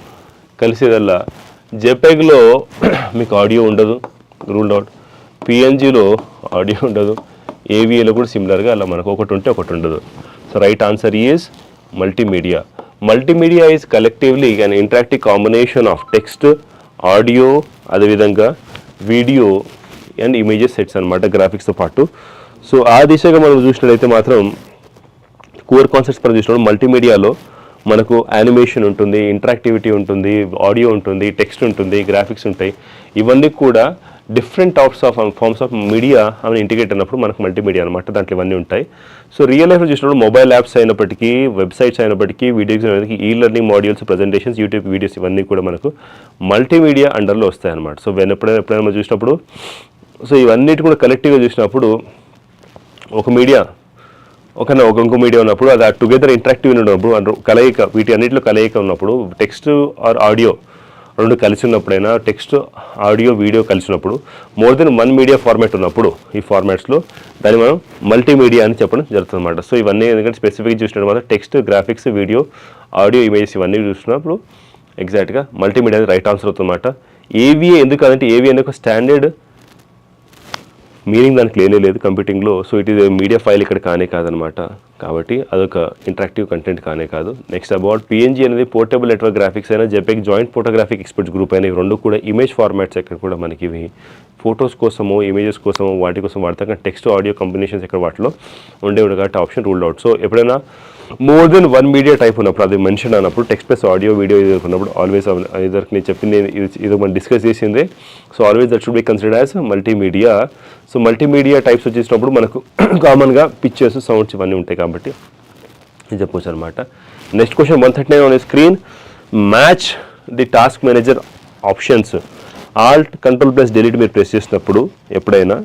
కలిసేదల్లా జెపెగ్లో మీకు ఆడియో ఉండదు, రూల్డ్ అవుట్. పిఎన్జిలో ఆడియో ఉండదు, ఏవిఏలో కూడా సిమిలర్గా అలా మనకు ఒకటి ఉంటే ఒకటి ఉండదు. So right answer is multimedia. Multimedia is collectively an interactive combination of text, audio, అదేవిధంగా వీడియో అండ్ ఇమేజెస్ సెట్స్ అనమాట, గ్రాఫిక్స్తో పాటు. సో ఆ దిశగా మనం చూసినట్లయితే మాత్రం కోర్ కాన్సెప్ట్స్ పరంగా చూసినప్పుడు మల్టీమీడియాలో మనకు యానిమేషన్ ఉంటుంది, ఇంటరాక్టివిటీ ఉంటుంది, ఆడియో ఉంటుంది, టెక్స్ట్ ఉంటుంది, గ్రాఫిక్స్ ఉంటాయి. ఇవన్నీ కూడా డిఫరెంట్ ఫార్మ్స్ ఆఫ్ మీడియా అని ఇంటిగ్రేట్ అయినప్పుడు మనకు మల్టీమీడియా అనమాట. దాంట్లో ఇవన్నీ ఉంటాయి. సో రియల్ లైఫ్లో చూసినప్పుడు మొబైల్ యాప్స్ అయినప్పటికీ, వెబ్సైట్స్ అయినప్పటికీ, వీడియోస్ అయినప్పటికీ, ఈ learning modules, presentations, YouTube videos ఇవన్నీ కూడా మనకు మల్టీమీడియా అండర్లో వస్తాయి అనమాట. సో ఎప్పుడైనా మనం చూసినప్పుడు, సో ఇవన్నిటి కూడా కలెక్టివ్గా చూసినప్పుడు ఒక మీడియా ఇంకో మీడియా ఉన్నప్పుడు అది టుగెదర్ ఇంటరాక్టివ్ ఉన్నప్పుడు, కలయిక, వీటి అన్నింటిలో కలయిక ఉన్నప్పుడు, టెక్స్ట్ ఆర్ ఆడియో రెండు కలిసి ఉన్నప్పుడైనా, టెక్స్ట్, ఆడియో, వీడియో కలిసి ఉన్నప్పుడు, more than one media format ఉన్నప్పుడు, ఈ ఫార్మాట్స్లో దాన్ని మనం మల్టీమీడియా అని చెప్పడం జరుగుతుంది అనమాట. సో ఇవన్నీ ఎందుకంటే స్పెసిఫిక్గా చూసినట్టు మాత్రం text, graphics, video, audio, images ఇవన్నీ చూసినప్పుడు ఎగ్జాక్ట్గా మల్టీమీడియా అనేది రైట్ ఆన్సర్ అవుతుందన్నమాట. ఏవిఏ ఎందుకు అంటే ఏవిఏ అనేది ఒక స్టాండర్డ్ మీనింగ్ దానికి లేదు కంప్యూటింగ్లో. So it is media file ఇక్కడ కాదనమాట. కాబట్టి అదొక ఇంటరాక్టివ్ కంటెంట్ కాదు. నెక్స్ట్ అబౌట్ పిఎన్జీ అనేది పోర్టబుల్ నెట్వర్క్ గ్రాఫిక్స్ అయినా, JPEG joint photographic experts group అయినా, ఇవి రెండు కూడా ఇమేజ్ ఫార్మాట్స్. ఎక్కడ కూడా మనకి ఇవి ఫొటోస్ కోసమో, ఇమేజెస్ కోసమో, వాటి కోసం వాడతాం. కానీ టెక్స్ట్, ఆడియో కాంబినేషన్స్ ఎక్కడ వాటిలో ఉండేవి కాబట్టి ఆప్షన్ రూల్డ్ అవుట్. సో ఎప్పుడైనా more than one media type ఉన్నప్పుడు, అది మెన్షన్ అయినప్పుడు, టెక్స్ట్ ప్లస్ ఆడియో, వీడియో ఉన్నప్పుడు ఆల్వేస్ ఇదర్ నేను చెప్పింది ఇది మనం డిస్కస్ చేసిందే. So always that should be considered as multimedia. So multimedia types వచ్చేసినప్పుడు మనకు కామన్గా పిక్చర్స్, సౌండ్స్ ఇవన్నీ ఉంటాయి కాబట్టి ఇది చెప్పవచ్చు అనమాట. Next question 139 on screen. Match the task manager options. Alt control plus delete మీరు ప్రెస్ చేసినప్పుడు ఎప్పుడైనా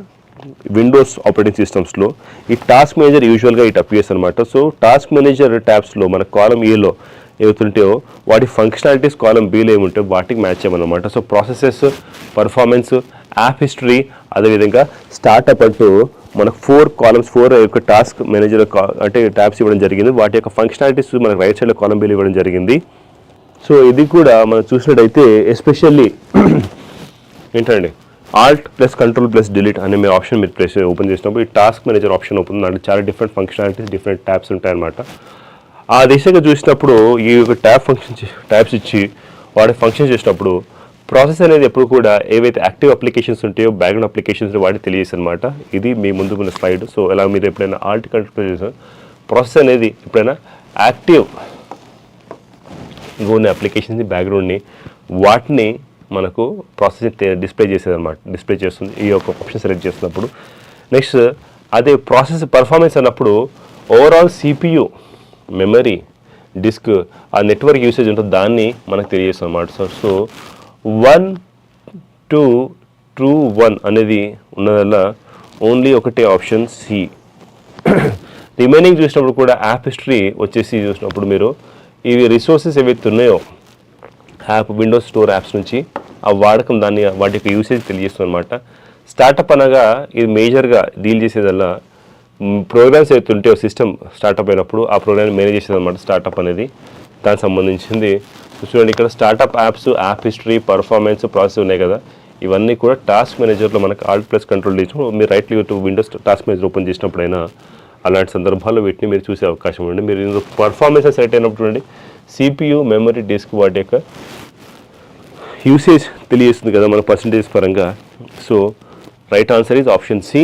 విండోస్ ఆపరేటింగ్ సిస్టమ్స్లో ఈ టాస్క్ మేనేజర్ యూజువల్గా ఇట్ అపియర్స్ అనమాట. సో టాస్క్ మేనేజర్ ట్యాబ్స్లో మన కాలం ఏలో ఏవుతుంటాయో వాటి ఫంక్షనాలిటీస్ కాలం బీలో ఏముంటాయో వాటికి మ్యాచ్ చేయమన్నమాట. So processes, performance, app history, అదేవిధంగా స్టార్ట్అప్ అంటూ మనకు 4 కాలమ్స్, 4 యొక్క టాస్క్ మేనేజర్ అంటే ట్యాబ్స్ ఇవ్వడం జరిగింది. వాటి యొక్క ఫంక్షనాలిటీస్ మనకు రైట్ సైడ్లో కాలం బీలో ఇవ్వడం జరిగింది. సో ఇది కూడా మనం చూసినట్టయితే ఎస్పెషల్లీ ఏంటండి, Alt plus control plus delete అనే మీ ఆప్షన్ మీరు ప్రెస్ ఓపెన్ చేసినప్పుడు ఈ టాస్క్ మేనేజర్ ఆప్షన్ ఓపెన్, దాంట్లో చాలా డిఫరెంట్ ఫంక్షనాలిటీస్, డిఫరెంట్ ట్యాబ్స్ ఉంటాయన్నమాట. ఆ దిశగా చూసినప్పుడు ఈ యొక్క ట్యాబ్స్ ఇచ్చి వాటి ఫంక్షన్ చేసినప్పుడు ప్రాసెస్ అనేది ఎప్పుడు కూడా ఏవైతే యాక్టివ్ అప్లికేషన్స్ ఉంటాయో, బ్యాక్గ్రౌండ్ అప్లికేషన్స్ వాటి తెలియజేసి అనమాట. ఇది మీ ముందు ఉన్న స్లైడ్. సో ఇలా మీరు ఎప్పుడైనా ఆల్ట్ కంట్రోల్ చేసిన ప్రాసెస్ అనేది ఎప్పుడైనా యాక్టివ్ ఉన్న అప్లికేషన్స్ని, బ్యాక్గ్రౌండ్ని, వాటిని మనకు ప్రాసెస్ డిస్ప్లే చేస్తుంది ఈ యొక్క ఆప్షన్ సెలెక్ట్ చేసినప్పుడు. నెక్స్ట్ అదే ప్రాసెస్ పర్ఫార్మెన్స్ అన్నప్పుడు ఓవరాల్ సిపియు, మెమరీ, డిస్క్, ఆ నెట్వర్క్ యూసేజ్ ఉంటుంది దాన్ని మనకు తెలియజేస్తుంది అన్నమాట. సో 1, 2, 2, 1 అనేది ఉన్నదల్లా ఓన్లీ ఒకటే ఆప్షన్ సి. రిమైనింగ్ చూసినప్పుడు కూడా యాప్ హిస్టరీ వచ్చేసి చూసినప్పుడు మీరు ఇవి రిసోర్సెస్ ఏవైతే ఉన్నాయో యాప్, విండోస్ స్టోర్ యాప్స్ నుంచి ఆ వాడకం, దాన్ని వాటి యొక్క యూసేజ్ తెలియజేస్తుంది అనమాట. స్టార్టప్ అనగా ఇది మేజర్గా డీల్ చేసేదల్లా ప్రోగ్రామ్స్ ఏవైతే ఉంటాయో సిస్టమ్ స్టార్టప్ అయినప్పుడు ఆ ప్రోగ్రామ్ మేనేజ్ చేసేది అనమాట. స్టార్టప్ అనేది దానికి సంబంధించింది. చూడండి ఇక్కడ startup apps, app history, performance, process ఉన్నాయి కదా, ఇవన్నీ కూడా టాస్క్ మేనేజర్లో మనకు ఆల్ట్ ప్లస్ కంట్రోల్ చేసినప్పుడు మీరు right click to Windows task manager open చేసినప్పుడైనా అలాంటి సందర్భాల్లో వీటిని మీరు చూసే అవకాశం ఉంది. మీరు పర్ఫార్మెన్స్ సెలెక్ట్ అయినప్పుడు చూడండి సిపియు, మెమరీ, డిస్క్ వాటి యొక్క యూసేజ్ తెలియజేస్తుంది కదా మన పర్సంటేజ్ పరంగా. So right answer is option C.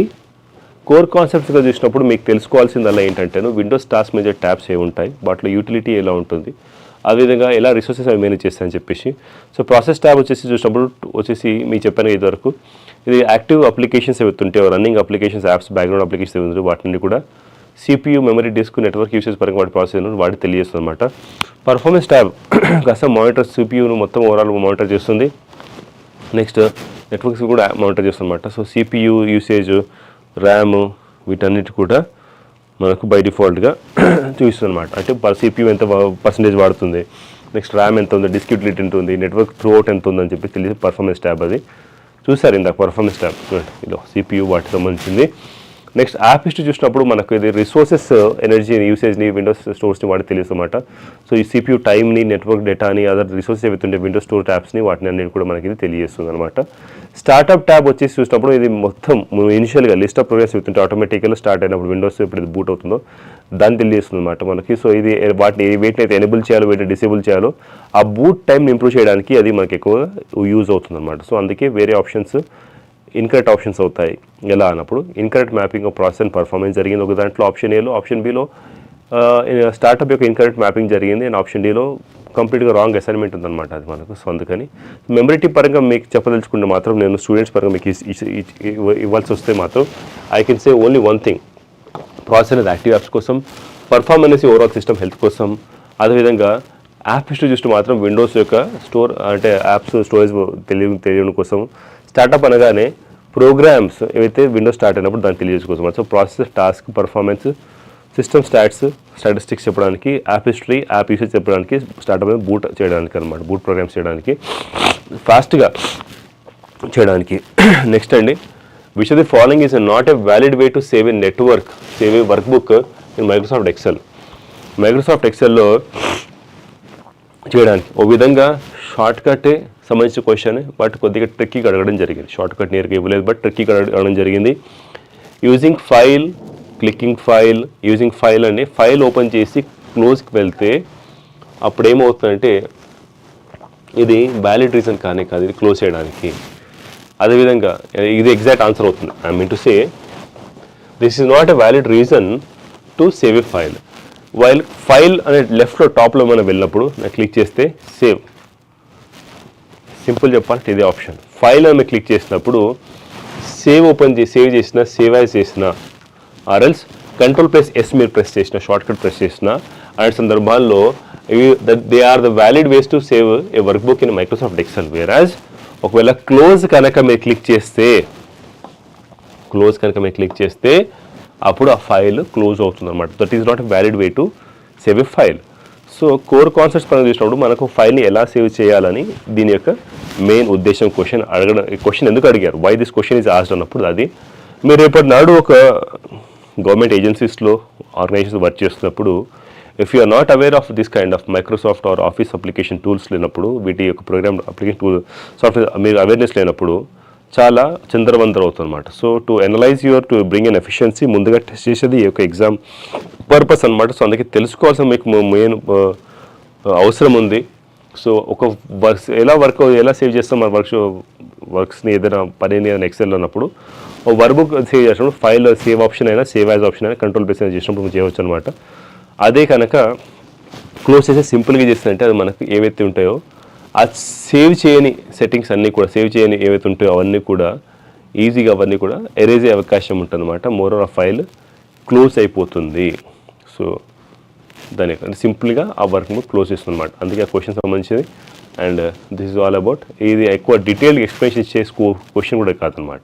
Core కాన్సెప్ట్స్గా చూసినప్పుడు మీకు తెలుసుకోవాల్సిందల్లా ఏంటంటే విండోస్ టాస్క్ మేనేజర్ ట్యాబ్స్ ఏ ఉంటాయి, వాటిలో యూటిలిటీ ఎలా ఉంటుంది, అదేవిధంగా ఎలా రిసోర్సెస్ అవి మేనేజ్ చేస్తాయని చెప్పేసి. సో ప్రాసెస్ ట్యాబ్ వచ్చేసి చూసినప్పుడు మీకు చెప్పాను ఇదివరకు, ఇది యాక్టివ్ అప్లికేషన్స్ ఏవైతుంటాయో, running applications, apps, background applications ఏవి వాటిని కూడా CPU, memory, disk, network usage పరంగా వాటి ప్రాసెస్ వాటి తెలియజేస్తుంది అనమాట. పర్ఫార్మెన్స్ ట్యాబ్ కాస్త మానిటర్, సిపియును మొత్తం ఓవరాల్ మానిటర్ చేస్తుంది. నెక్స్ట్ నెట్వర్క్స్ కూడా మానిటర్ చేస్తుంది అనమాట. సో సిపియు యూసేజ్, ర్యామ్ వీటన్నిటి కూడా మనకు బై డిఫాల్ట్గా చూపిస్తుంది అనమాట. అంటే సిపియు ఎంత పర్సంటేజ్ వాడుతుంది, నెక్స్ట్ ర్యామ్ ఎంత ఉంది, డిస్క్ యూటిలిటీ ఎంత ఉంది, నెట్వర్క్ త్రూఅవుట్ ఎంత ఉందని చెప్పి తెలిసి పర్ఫార్మెన్స్ ట్యాబ్ అది చూసారు ఇందాక పర్ఫార్మెన్స్ ట్యాబ్ ఇలా CPU వాటికి సంబంధించింది. నెక్స్ట్ యాప్ హిస్టరీ చూసినప్పుడు మనకు ఇది రిసోర్సెస్ ఎనర్జీ యూసేజ్ని విండోస్ స్టోర్స్ని వాటి తెలియదు అనమాట. సో ఈ CPU టైమ్ని, నెట్వర్క్ డేటాని, అదర్ రిసోర్సెస్ ఏవైతుంటే విండోస్ స్టోర్ ట్యాబ్స్ని వాటిని అన్నిటి కూడా మనకి ఇది తెలియజేస్తుంది అనమాట. స్టార్ట్అప్ ట్యాబ్ వచ్చేసి చూసినప్పుడు ఇది మొత్తం ఇనిషియల్గా లిస్ట్ ఆఫ్ ప్రోగ్రామ్స్ ఏవైతుంటే ఆటోమేటిక్గా స్టార్ట్ అయినప్పుడు విండోస్ ఇప్పుడు ఇది బూట్ అవుతుందో దాన్ని తెలియజేస్తుంది అనమాట మనకి. సో ఇది వాటిని వేటిని అయితే ఎనేబుల్ చేయాలో వేటిని డిసేబుల్ చేయాలో ఆ బూట్ టైంని ఇంప్రూవ్ చేయడానికి అది మనకి ఎక్కువగా యూజ్ అవుతుంది అనమాట. సో అందుకే వేరే ఆప్షన్స్ ఇన్కరెక్ట్ ఆప్షన్స్ అవుతాయి. ఎలా అన్నప్పుడు incorrect mapping of process and performance జరిగింది ఒక దాంట్లో ఆప్షన్ ఏలో, ఆప్షన్ బిలో స్టార్ట్అప్ యొక్క ఇన్కరెక్ట్ మ్యాపింగ్ జరిగింది అండ్ ఆప్షన్ డీలో కంప్లీట్గా రాంగ్ అసైన్మెంట్ ఉందన్నమాట అది మనకు. సో అందుకని మెమరీ పరంగా మీకు చెప్పదలుచుకుంటే మాత్రం నేను స్టూడెంట్స్ పరంగా మీకు ఇవ్వాల్సి వస్తే మాత్రం I can say only one thing, process అనేది యాక్టివ్ యాప్స్ కోసం, పర్ఫార్మ్ అనేసి ఓవరాల్ సిస్టమ్ హెల్త్ కోసం, అదేవిధంగా యాప్ హిస్టరీ చూస్తే మాత్రం విండోస్ యొక్క స్టోర్ అంటే యాప్స్ స్టోరేజ్ తెలియడం కోసం, స్టార్ట్అప్ అనగానే ప్రోగ్రామ్స్ ఏవైతే విండోస్ స్టార్ట్ అయినప్పుడు దాన్ని తెలియజేసుకోవచ్చు. So process, task, performance, system statistics చెప్పడానికి, యాప్ హిస్టరీ, యాప్ యూసేజ్ చెప్పడానికి, స్టార్ట్అప్ అనేది బూట్ చేయడానికి అనమాట, బూట్ ప్రోగ్రామ్స్ చేయడానికి, ఫాస్ట్గా చేయడానికి. నెక్స్ట్ అండి, which of the following is not a valid way to save a save a workbook in Microsoft Excel. Microsoft ఎక్సెల్లో చేయడానికి ఒక విధంగా షార్ట్ కట్టే సంబంధించిన క్వశ్చన్ బట్ కొద్దిగా ట్రిక్కీగా అడగడం జరిగింది. షార్ట్ కట్ నేరుగా ఇవ్వలేదు బట్ ట్రిక్కీగా అడగడం జరిగింది. Using file, clicking file, using file అని ఫైల్ ఓపెన్ చేసి క్లోజ్కి వెళ్తే అప్పుడు ఏమవుతుందంటే ఇది వ్యాలిడ్ రీజన్ కానే కాదు ఇది క్లోజ్ చేయడానికి. అదేవిధంగా ఇది ఎగ్జాక్ట్ ఆన్సర్ అవుతుంది. I mean to say this is not a valid reason to save a file. While file అనే లెఫ్ట్లో టాప్లో మనం వెళ్ళినప్పుడు నేను క్లిక్ చేస్తే సేవ్, సింపుల్ చెప్పాలంటే ఇదే ఆప్షన్. ఫైల్ అని క్లిక్ చేసినప్పుడు సేవ్ ఓపెన్ చేసి సేవ్ చేసిన, సేవ్ యాజ్ చేసిన, ఆర్ఎల్స్ Ctrl+S మీరు ప్రెస్ చేసిన, షార్ట్ కట్ ప్రెస్ చేసిన అలాంటి సందర్భాల్లో they are the valid ways to save a workbook in Microsoft Excel. Whereas ఒకవేళ క్లోజ్ కనుక మీరు క్లిక్ చేస్తే అప్పుడు ఆ ఫైల్ క్లోజ్ అవుతుంది అనమాట. That is not a valid way to save a file. So core concepts పరంగా చూసినప్పుడు మనకు ఫైల్ని ఎలా సేవ్ చేయాలని దీని యొక్క మెయిన్ ఉద్దేశం. క్వశ్చన్ ఎందుకు అడిగారు, why this question is asked అన్నప్పుడు అది మీరు రేపటి నాడు ఒక గవర్నమెంట్ ఏజెన్సీస్లో ఆర్గనైజేషన్స్ వర్క్ చేస్తున్నప్పుడు if you are not aware of this kind of Microsoft or office application tools లేనప్పుడు, వీటి యొక్క ప్రోగ్రామ్ అప్లికేషన్ టూల్ సాఫ్ట్వేర్ మీరు అవేర్నెస్ లేనప్పుడు చాలా చిందరవందర అవుతుంది అనమాట. So to analyse to bring an efficiency ముందుగా టెస్ట్ చేసేది ఈ యొక్క ఎగ్జామ్ పర్పస్ అనమాట. సో అందుకే తెలుసుకోవాల్సిన మీకు మెయిన్ అవసరం ఉంది. సో ఒక ఎలా సేవ్ చేస్తాం మన వర్క్స్ని ఏదైనా పనిని ఏదైనా ఎక్సెల్ అన్నప్పుడు వర్క్ బుక్ సేవ్ చేసినప్పుడు ఫైల్ సేవ్ ఆప్షన్ అయినా సేవ్ యాజ్ ఆప్షన్ అయినా Ctrl+S చేసినప్పుడు మనం చేయవచ్చు అనమాట. అదే కనుక క్లోజ్ చేసి సింపుల్గా చేస్తుందంటే అది మనకు ఏవైతే ఉంటాయో ఆ సేవ్ చేయని సెట్టింగ్స్ అన్నీ కూడా సేవ్ చేయని ఏవైతే ఉంటాయో అవన్నీ కూడా ఈజీగా అవన్నీ కూడా ఎరేజ్ అయ్యే అవకాశం ఉంటుంది అనమాట. మోర్ ఆ ఫైల్ క్లోజ్ అయిపోతుంది. సో దాని సింపుల్గా ఆ వర్క్ను క్లోజ్ చేస్తుంది అనమాట. అందుకే ఆ క్వశ్చన్ సంబంధించింది. And this is all about ఇది ఎక్కువ డీటెయిల్గా ఎక్స్ప్లెనేషన్ ఇచ్చే క్వశ్చన్ కూడా కాదనమాట.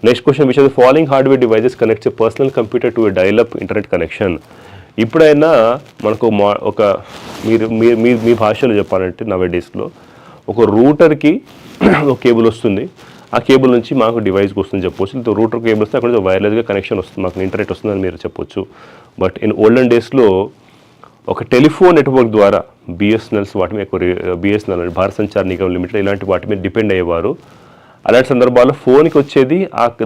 Next question which of the following hardware devices connects a personal computer to a dial-up internet connection. ఇప్పుడైనా మనకు ఒక మీ భాషలో చెప్పాలంటే నవే డేస్లో ఒక రూటర్కి ఒక కేబుల్ వస్తుంది, ఆ కేబుల్ నుంచి మాకు డివైస్కి వస్తుంది చెప్పొచ్చు. రూటర్ కేబుల్ వస్తే అక్కడ వైర్లెస్గా కనెక్షన్ వస్తుంది, మాకు ఇంటర్నెట్ వస్తుందని మీరు చెప్పొచ్చు. బట్ ఇన్ ఓల్డెన్ డేస్లో ఒక టెలిఫోన్ నెట్వర్క్ ద్వారా బిఎస్ఎన్ఎల్స్ వాటి మీద బిఎస్ఎన్ఎల్ భారత్ సంచార్ నిగమ్ లిమిటెడ్ ఇలాంటి వాటి మీద డిపెండ్ అయ్యేవారు. అలాంటి సందర్భాల్లో ఫోన్కి వచ్చేది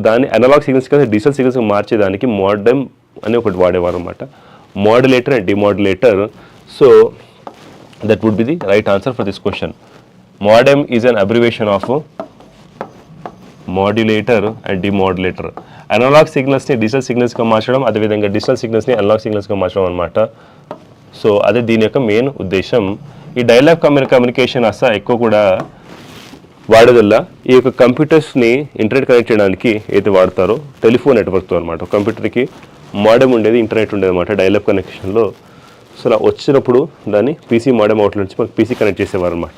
దాన్ని అనలాగ్ సిగ్నల్స్ కానీ డిజిటల్ సిగ్నల్స్గా మార్చేదానికి మోడెమ్ అని ఒకటి వాడేవారు అనమాట. Modulator and demodulator. So that would be the right answer for this question. Modem is an abbreviation of modulator and demodulator. Analogue సిగ్నల్స్ని డిజిటల్ సిగ్నల్స్గా మార్చడం, అదేవిధంగా డిజిటల్ సిగ్నల్స్ని అనలాగ్ సిగ్నల్స్గా మార్చడం అనమాట. సో అదే దీని యొక్క మెయిన్ ఉద్దేశం. ఈ డైలాగ్ కమ్యూనికేషన్ అసలు ఎక్కువ కూడా వాడేదల్లా ఈ యొక్క కంప్యూటర్స్ని ఇంటర్నెట్ కనెక్ట్ చేయడానికి అయితే వాడతారో టెలిఫోన్ నెట్వర్క్తో అనమాట. కంప్యూటర్కి మోడెమ్ ఉండేది, ఇంటర్నెట్ ఉండేది అనమాట డైలాగ్ కనెక్షన్లో. సో అలా వచ్చినప్పుడు దాన్ని పీసీ మోడెమ్ అవుట్ల నుంచి మనకు పీసీ కనెక్ట్ చేసేవారు అనమాట.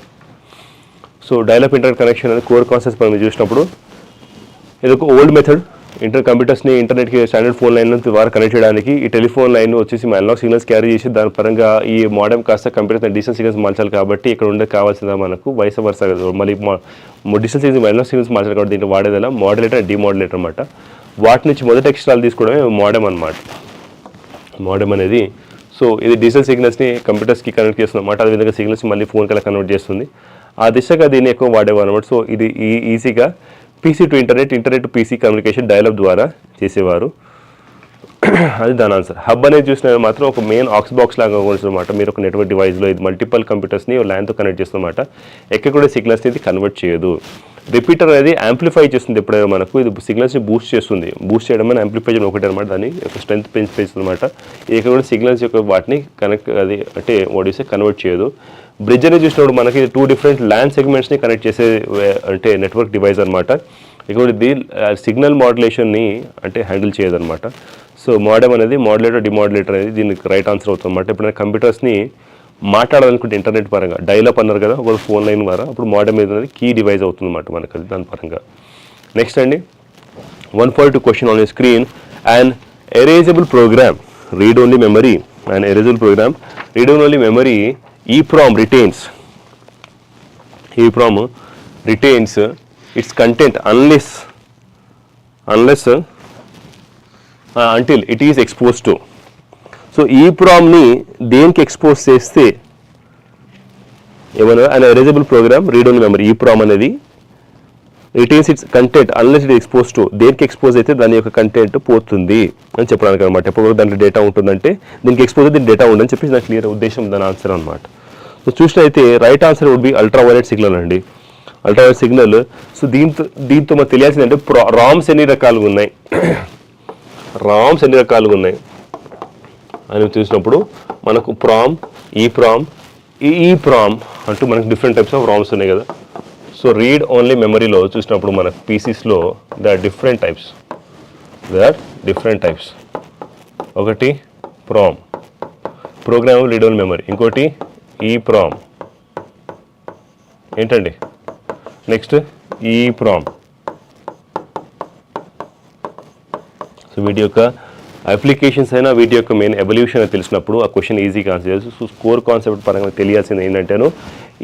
సో డైలాగ్ ఇంటర్నెట్ కనెక్షన్ అనేది కోర్ కాన్సెప్ట్స్ మనం చూసినప్పుడు ఇది ఒక ఓల్డ్ మెథడ్. కంప్యూటర్స్ని ఇంటర్నెట్కి స్టాండర్డ్ ఫోన్ లైన్ ద్వారా కనెక్ట్ చేయడానికి ఈ టెలిఫోన్ లైన్ వచ్చేసి అనలాగ్ సిగ్నల్స్ క్యారీ చేసి దాని పరంగా ఈ మోడెమ్ కాస్త కంప్యూటర్స్ డిజిటల్ సిగ్నల్స్ మార్చాలి కాబట్టి ఇక్కడ ఉండే కావాల్సిన మనకు వయసు వరుస మళ్ళీ డిజిటల్ సిగ్నల్స్ అనలాగ్ సిగ్నల్స్ మార్చాలి కాబట్టి దీంట్లో వాడేదలా మాడ్యులేటర్ అండ్ డిమాడ్యులేటర్ అనమాట. వాటి నుంచి మొదటి అక్షరాలు తీసుకోవడమే మోడెమ్ అనమాట. మోడెమ్ అనేది సో ఇది డిజిటల్ సిగ్నల్స్ని కంప్యూటర్స్కి కనెక్ట్ చేస్తుంది అనమాట. అదేవిధంగా సిగ్నల్స్ మళ్ళీ ఫోన్ కల్లా కన్వర్ట్ చేస్తుంది. ఆ దిశగా దీన్ని ఎక్కువ వాడేవారు అనమాట. సో ఇది ఈజీగా PC to internet to PC communication dialogue ద్వారా చేసేవారు. అది దాని ఆన్సర్. హబ్ అనేది చూసిన మాత్రం ఒక మెయిన్ ఆక్స్ బాక్స్ లాగా ఉంటుంది అనమాట. మీరు ఒక నెట్వర్క్ డివైస్లో ఇది మల్టిపల్ కంప్యూటర్స్ని ల్యాన్తో కనెక్ట్ చేస్తుందన్నమాట. ఎక్కడ కూడా సిగ్నల్స్ని ఇది కన్వర్ట్ చేయదు. రిపీటర్ అనేది యాంప్లిఫై చేస్తుంది. ఎప్పుడైనా మనకు ఇది సిగ్నల్స్ని బూస్ట్ చేస్తుంది. బూస్ట్ చేయడం అని యాంప్లిఫై చేయడం ఒకటి అనమాట. దాన్ని ఒక స్ట్రెంత్ పెంచుతుంది అనమాట. ఇక్కడ కూడా సిగ్నల్స్ యొక్క వాటిని కనెక్ట్ అది అంటే ఓడిసే కన్వర్ట్ చేయదు. బ్రిడ్జ్ అనేది చూసినప్పుడు మనకి 2 డిఫరెంట్ ల్యాన్ సెగ్మెంట్స్ని కనెక్ట్ చేసే అంటే నెట్వర్క్ డివైస్ అనమాట. ఇక్కడ ఇది సిగ్నల్ మాడ్యులేషన్ని అంటే హ్యాండిల్ చేయదన్నమాట. సో మోడెమ్ అనేది మాడ్యులేటర్ డిమాడ్యులేటర్ అనేది దీనికి రైట్ ఆన్సర్ అవుతుంది అనమాట. ఎప్పుడైనా కంప్యూటర్స్ని మాట్లాడాలనుకుంటే ఇంటర్నెట్ పరంగా డైలప్ అన్నారు కదా ఒక ఫోన్ లైన్ ద్వారా, అప్పుడు మోడెమ్ అనేది కీ డివైస్ అవుతుంది అనమాట మనకు అది దాని పరంగా. నెక్స్ట్ అండి 142 question on screen. And erasable program read only memory and erasable program read only memory EEPROM retains its content unless until it is exposed to. So EEPROM ని దేనికి ఎక్స్పోజ్ చేస్తే ఏమన్నా an erasable program read only memory EEPROM అనేది retains its content unless it is exposed to. దేనికి expose అయితే దాని యొక్క content పోతుంది అని చెప్పడానికి అనమాట. ఎప్పుడు దాంట్లో డేటా ఉంటుందంటే దీనికి ఎక్స్పోజ్ అయితే దీని డేటా ఉందని చెప్పేసి నాకు క్లియర్ ఉద్దేశం దాని ఆన్సర్ అనమాట. సో చూసినైతే right answer would be ultraviolet signal అండి. Ultraviolet signal. సో దీంతో మనకు తెలియాల్సింది అంటే రామ్స్ ఎన్ని రకాలుగా ఉన్నాయి అని చూసినప్పుడు మనకు ప్రామ్ EEPROM అంటూ మనకు డిఫరెంట్ టైప్స్ ఆఫ్ రామ్స్ ఉన్నాయి కదా. సో రీడ్ ఓన్లీ మెమరీలో చూసినప్పుడు మనకు పీసీస్లో దే ఆర్ డిఫరెంట్ టైప్స్. ఒకటి prom programmable read only memory, ఇంకోటి EEPROM ఏంటండి నెక్స్ట్ EEPROM. సో వీటి యొక్క అప్లికేషన్స్ అయినా వీటి యొక్క మెయిన్ ఎవల్యూషన్ తెలిసినప్పుడు ఆ క్వశ్చన్ ఈజీగా ఆన్సర్ చేయొచ్చు. సో స్కోర్ కాన్సెప్ట్ పరంగా తెలియాల్సింది ఏంటంటేను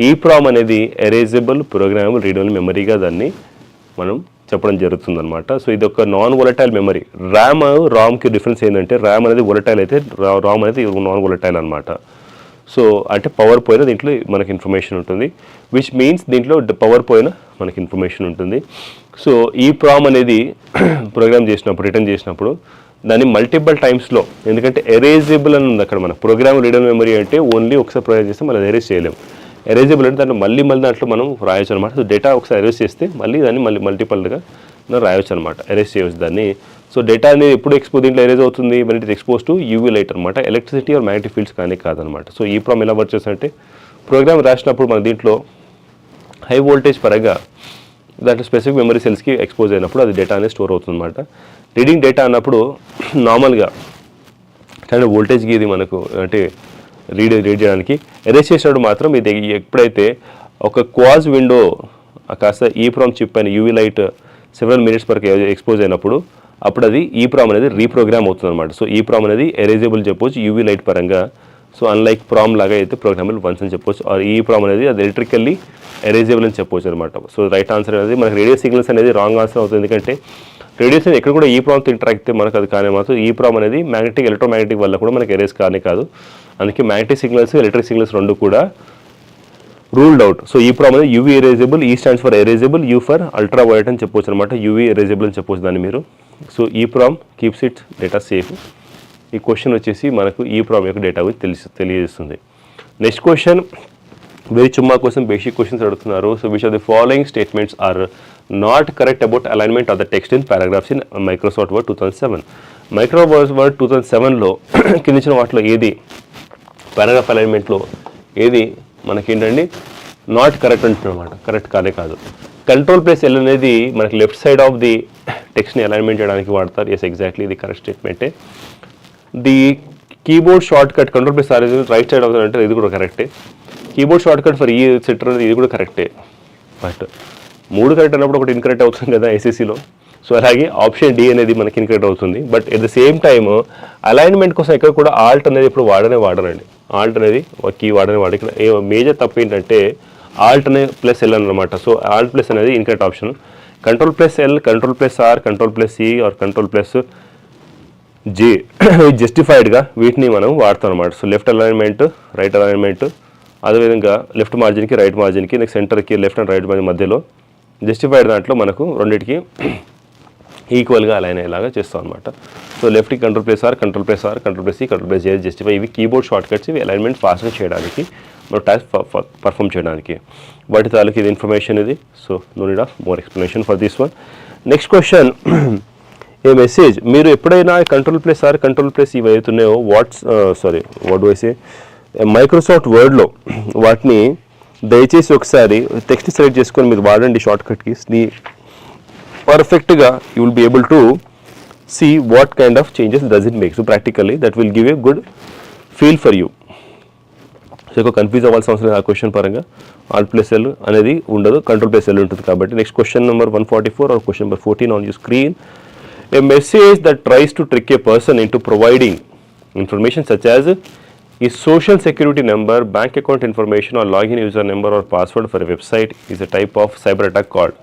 EEPROM అనేది ఎరేజబుల్ ప్రోగ్రామబుల్ రీడ్ ఓన్లీ మెమరీగా దాన్ని మనం చెప్పడం జరుగుతుందన్నమాట. సో ఇది ఒక నాన్ వొలటైల్ మెమరీ. రామ్కి డిఫరెన్స్ ఏంటంటే ర్యామ్ అనేది వొలటైల్ అయితే రామ్ అనేది నాన్ వొలటైల్ అనమాట. సో అంటే పవర్ పోయిన దీంట్లో మనకి ఇన్ఫర్మేషన్ ఉంటుంది, విచ్ మీన్స్ దీంట్లో పవర్ పోయిన మనకి ఇన్ఫర్మేషన్ ఉంటుంది. సో EEPROM అనేది ప్రోగ్రామ్ చేసినప్పుడు రిటర్న్ చేసినప్పుడు దాన్ని మల్టిపుల్ టైమ్స్లో, ఎందుకంటే ఎరేజబుల్ అని ఉంది అక్కడ. మన ప్రోగ్రామ్ రీడర్ మెమరీ అంటే ఓన్లీ ఒకసారి ప్రోగ్రామ్ చేస్తే మనం ఎరేజ్ చేయలేము. ఎరేజబుల్ అంటే దాంట్లో మళ్ళీ దాంట్లో మనం రాయొచ్చు అనమాట. సో డేటా ఒకసారి ఎరేజ్ చేస్తే మళ్ళీ దాన్ని మల్టిపుల్గా రాయొచ్చు అనమాట, ఎరేజ్ చేయవచ్చు దాన్ని. సో డేటా అనేది ఎప్పుడు దీంట్లో ఎరేజ్ అవుతుంది when it is exposed to UV light అనమాట. ఎలక్ట్రిసిటీ ఆర్ మ్యాగ్నెటిక్ ఫీల్డ్స్ కానీ కాదనమాట. సో EEPROM ఎలా వర్క్ చేస్తుందంటే ప్రోగ్రామ్ రాసినప్పుడు మన దీంట్లో హై వోల్టేజ్ పరంగా దాంట్లో స్పెసిఫిక్ మెమరీ సెల్స్కి ఎక్స్పోజ్ అయినప్పుడు అది డేటా అనేది స్టోర్ అవుతుంది అనమాట. రీడింగ్ డేటా అన్నప్పుడు నార్మల్గా కానీ వోల్టేజ్కి ఇది మనకు అంటే రీడ్ చేయడానికి. ఎరేజ్ చేసినప్పుడు మాత్రం ఇది ఎప్పుడైతే ఒక క్వాజ్ విండో కాస్త EEPROM చిప్ అయిన UV లైట్ సెవెరల్ మినిట్స్ వరకు ఎక్స్పోజ్ అయినప్పుడు అప్పుడు అది EEPROM అనేది రీప్రోగ్రామ్ అవుతుంది అనమాట. సో EEPROM అనేది ఎరేజబుల్ చెప్పవచ్చు UV లైట్ పరంగా. సో అన్లైక్ ప్రామ్ లాగా అయితే ప్రోగ్రామబుల్ వన్స్ అని చెప్పవచ్చు. ఆర్ EEPROM అనేది అది ఎలక్ట్రికల్లీ ఎరేజబుల్ అని చెప్పవచ్చు అనమాట. సో రైట్ ఆన్సర్ అనేది మనకి రేడియో సిగ్నల్స్ అనేది రాంగ్ ఆన్సర్ అవుతుంది, ఎందుకంటే రేడియేషన్ ఎక్కడ కూడా EEPROMతో ఇంటరాక్ట్ అయితే మనకు అది కానీ మాత్రం EEPROM అనేది ఎలక్ట్రోమాగ్నెటిక్ వల్ల కూడా మనకి ఎరేజ్ కానీ కాదు. అందుకే మ్యాగ్నెటిక్ సిగ్నల్స్ ఎలక్ట్రిక్ సిగ్నల్స్ రెండు కూడా రూల్డ్ అవుట్. సో EEPROM అనేది UV erasable, E stands for erasable, U for ultra violet అని చెప్పవచ్చు అనమాట. UV ఎరేజబుల్ అని చెప్పవచ్చు దాన్ని మీరు. So EEPROM keeps it data safe. ఈ క్వశ్చన్ వచ్చేసి మనకు EEPROM యొక్క డేటా గురించి తెలియజేస్తుంది. నెక్స్ట్ క్వశ్చన్ వెరీ చుమ్మా కోసం బేసిక్ క్వశ్చన్స్ అడుగుతున్నారు. So which of the following statements are not correct about alignment of the text in paragraphs in Microsoft Word 2007. Microsoft Word 2007లో కిందించిన వాటిలో ఏది పారాగ్రాఫ్ అలైన్మెంట్లో ఏది మనకేంటండి నాట్ కరెక్ట్ అంటున్నమాట, కరెక్ట్ కాదు. Ctrl+L అనేది మనకి లెఫ్ట్ సైడ్ ఆఫ్ ది టెక్స్ట్ని అలైన్మెంట్ చేయడానికి వాడతారు. ఎస్ ఎగ్జాక్ట్లీ ఇది కరెక్ట్ స్టేట్మెంటే. The keyboard shortcut Ctrl+R right side అవుతుంది అంటే ఇది కూడా కరెక్టే. Keyboard short cut for etcetera ఇది కూడా కరెక్టే. బట్ 3 కరెక్ట్ అన్నప్పుడు ఒకటి ఇన్కరెక్ట్ అవుతుంది కదా SSCలో. సో అలాగే ఆప్షన్ డి అనేది మనకి ఇన్కరెక్ట్ అవుతుంది. But at the same time alignment కోసం ఇక్కడ కూడా ఆల్ట్ అనేది ఇప్పుడు వాడరండి. ఆల్ట్ అనేది కీ వాడి ఇక్కడ మేజర్ తప్పు ఏంటంటే ఆల్ట్ అనే ప్లస్ ఎల్ అనమాట. సో ఆల్ట్ ప్లస్ అనేది incorrect option. Control plus L, control plus R, control plus C or control plus J జస్టిఫైడ్గా వీటిని మనం వాడతాం అనమాట. So left alignment, right alignment, అదేవిధంగా లెఫ్ట్ మార్జిన్కి రైట్ మార్జిన్కి నెక్స్ట్ సెంటర్కి లెఫ్ట్ అండ్ రైట్ మార్జిన్ మధ్యలో జస్టిఫైడ్ దాంట్లో మనకు రెండింటికి ఈక్వల్గా అలైన్ అయ్యేలాగా చేస్తాం అనమాట. సో లెఫ్ట్కి control plus R, control plus R, control plus C, control plus J justify. ఇవి కీబోర్డ్ షార్ట్ కట్స్, ఇవి అలైన్మెంట్ ఫాస్ట్గా చేయడానికి, మనం టాస్క్ పర్ఫామ్ చేయడానికి వాటి తాలూకు ఇది ఇన్ఫర్మేషన్ ఇది. So no need of more explanation for this one. Next question, ఏ మెసేజ్ మీరు ఎప్పుడైనా control plus R, control plus ఇవి అవుతున్నాయో what do I say Microsoft వర్డ్లో వాటిని దయచేసి ఒకసారి టెక్స్ట్ సెలెక్ట్ చేసుకొని మీరు వాడండి షార్ట్ కట్ కీస్ని. పర్ఫెక్ట్గా you will be able to see what kind of changes does it make. So practically that will give a good feel for you. So ఎక్కువ కన్ఫ్యూజ్ అవ్వాల్సిన అవసరం లేదు ఆ క్వశ్చన్ పరంగా. ఆల్ట్ ప్లస్ ఎల్ అనేది ఉండదు, కంట్రోల్ ప్లస్ ఎల్ ఉంటుంది కాబట్టి. Next question number 144 or question number 14 on your screen. A message that tries to trick a person into providing information such as his social security number, bank account information or login user number or password for a website is a type of cyber attack called